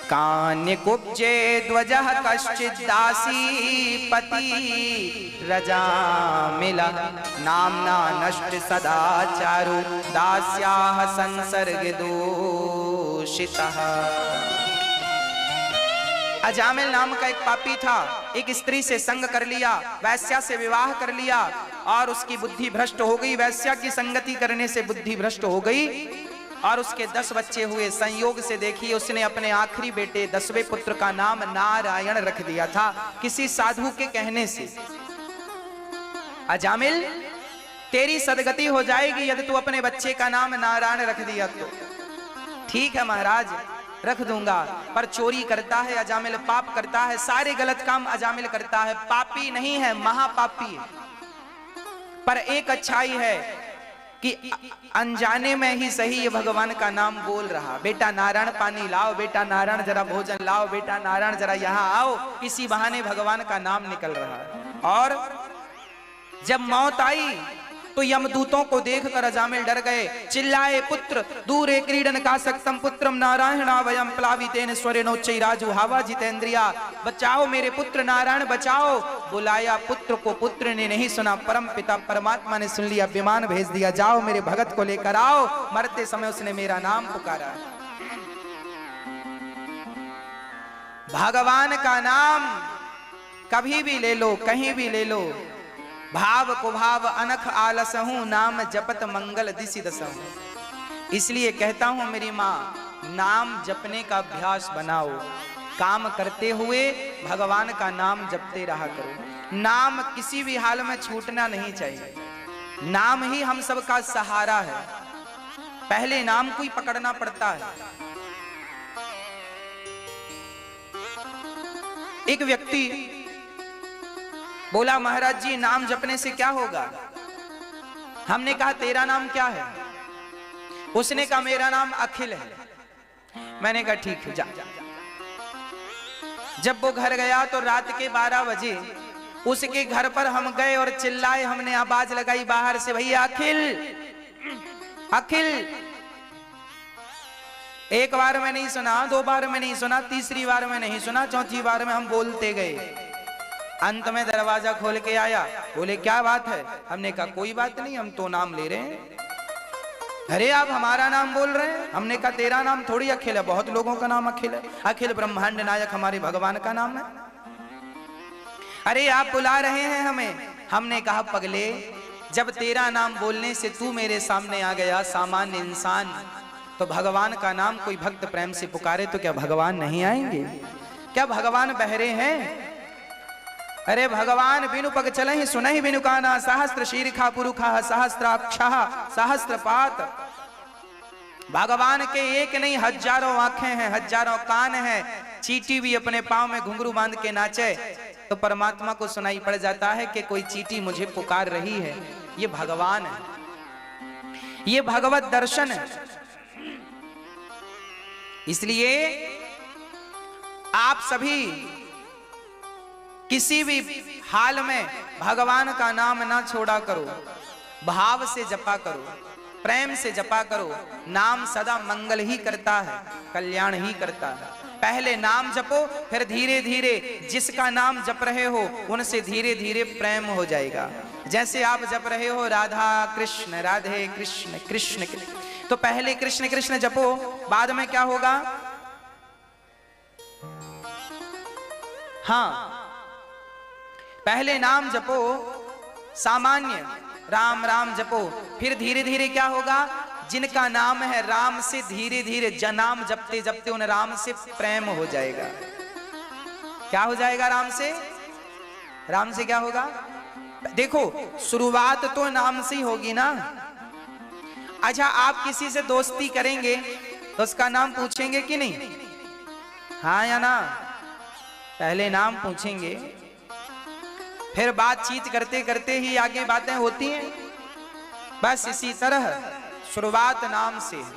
कान्य कुब्जे ध्वजः कश्चित् दासी पति रजामिला नामना नष्ट सदाचारु दास्याः संसर्ग दूषितः। अजामिल नाम का एक पापी था, एक स्त्री से संग कर लिया, वैश्या से विवाह कर लिया और उसकी बुद्धि भ्रष्ट हो गई। वैश्या की संगति करने से बुद्धि भ्रष्ट हो गई और उसके 10 बच्चे हुए। संयोग से देखिए उसने अपने आखिरी बेटे 10वें पुत्र का नाम नारायण रख दिया था, किसी साधु के कहने से। अजामिल तेरी सदगति हो जाएगी यदि तू अपने बच्चे का नाम नारायण रख दिया तो। ठीक है महाराज रख दूंगा, पर चोरी करता है अजामिल, पाप करता है, सारे गलत काम अजामिल करता है, पापी नहीं है, महापापी है। पर एक अच्छाई है कि अनजाने में ही सही ये भगवान का नाम बोल रहा, बेटा नारायण पानी लाओ, बेटा नारायण जरा भोजन लाओ, बेटा नारायण जरा यहाँ आओ, इसी बहाने भगवान का नाम निकल रहा है। और जब मौत आई तो यमदूतों को देखकर अजामिल डर गए, चिल्लाए पुत्र दूरे क्रीडन का सक्तम पुत्रम नारायणा वयम प्लावितेन स्वरेणोच्चैराजु हावा जितेंद्रिया। बचाओ मेरे पुत्र नारायण बचाओ। बुलाया पुत्र को, पुत्र ने नहीं सुना, परम पिता परमात्मा ने सुन लिया, विमान भेज दिया, जाओ मेरे भगत को लेकर आओ। मरते समय उसने मेरा नाम पुकारा। भगवान का नाम कभी भी ले लो, कहीं भी ले लो, भाव को भाव अनख आलसहूं, नाम जपत मंगल दिसि दसहूं। इसलिए कहता हूं मेरी माँ, नाम जपने का अभ्यास बनाओ, काम करते हुए भगवान का नाम जपते रहा करो। नाम किसी भी हाल में छूटना नहीं चाहिए, नाम ही हम सबका सहारा है। पहले नाम को ही पकड़ना पड़ता है। एक व्यक्ति बोला महाराज जी नाम जपने से क्या होगा? हमने कहा तेरा नाम क्या है? उसने कहा मेरा नाम अखिल है। मैंने कहा ठीक है जा। जब वो घर गया तो रात के 12 बजे उसके घर पर हम गए और चिल्लाए, हमने आवाज लगाई बाहर से, भैया अखिल अखिल। एक बार में नहीं सुना, 2 बार में नहीं सुना, तीसरी बार में नहीं सुना, चौथी बार में हम बोलते गए। अंत में दरवाजा खोल के आया, बोले क्या बात है? हमने कहा कोई बात नहीं, हम तो नाम ले रहे हैं। अरे आप हमारा नाम बोल रहे हैं? हमने कहा तेरा नाम थोड़ी अखिल है, बहुत लोगों का नाम अखिल है। अखिल ब्रह्मांड नायक हमारे भगवान का नाम है। अरे आप बुला रहे हैं हमें। हमने कहा पगले, जब तेरा नाम बोलने से तू मेरे सामने आ गया सामान्य इंसान, तो भगवान का नाम कोई भक्त प्रेम से पुकारे तो क्या भगवान नहीं आएंगे? क्या भगवान बहरे हैं? अरे भगवान बिनु पग चलहि सुनहि बिनु काना, सहस्त्र शीर्षा पुरुखा सहस्त्राक्षः सहस्त्रपात। भगवान के एक नहीं हजारों आंखें हैं, हजारों कान हैं। चींटी भी अपने पांव में घुंघरू बांध के नाचे तो परमात्मा को सुनाई पड़ जाता है कि कोई चींटी मुझे पुकार रही है। ये भगवान है, ये भगवत दर्शन है। इसलिए आप सभी किसी भी हाल में भगवान का नाम ना छोड़ा करो, भाव से जपा करो, प्रेम से जपा करो। नाम सदा मंगल ही करता है, कल्याण ही करता है। पहले नाम जपो, फिर धीरे धीरे जिसका नाम जप रहे हो उनसे धीरे धीरे प्रेम हो जाएगा। जैसे आप जप रहे हो राधा कृष्ण, राधे कृष्ण, कृष्ण कृष्ण, तो पहले कृष्ण कृष्ण जपो, बाद में क्या होगा? हाँ, पहले नाम जपो सामान्य, राम राम जपो, फिर धीरे धीरे क्या होगा? जिनका नाम है राम से धीरे धीरे जनाम जपते जपते उन राम से प्रेम हो जाएगा। क्या हो जाएगा? राम से, राम से क्या होगा? देखो, शुरुआत तो नाम से ही होगी ना। अच्छा, आप किसी से दोस्ती करेंगे तो उसका नाम पूछेंगे कि नहीं? हाँ या ना? पहले नाम पूछेंगे, फिर बातचीत करते करते ही आगे बातें होती हैं। बस इसी तरह शुरुआत नाम से है।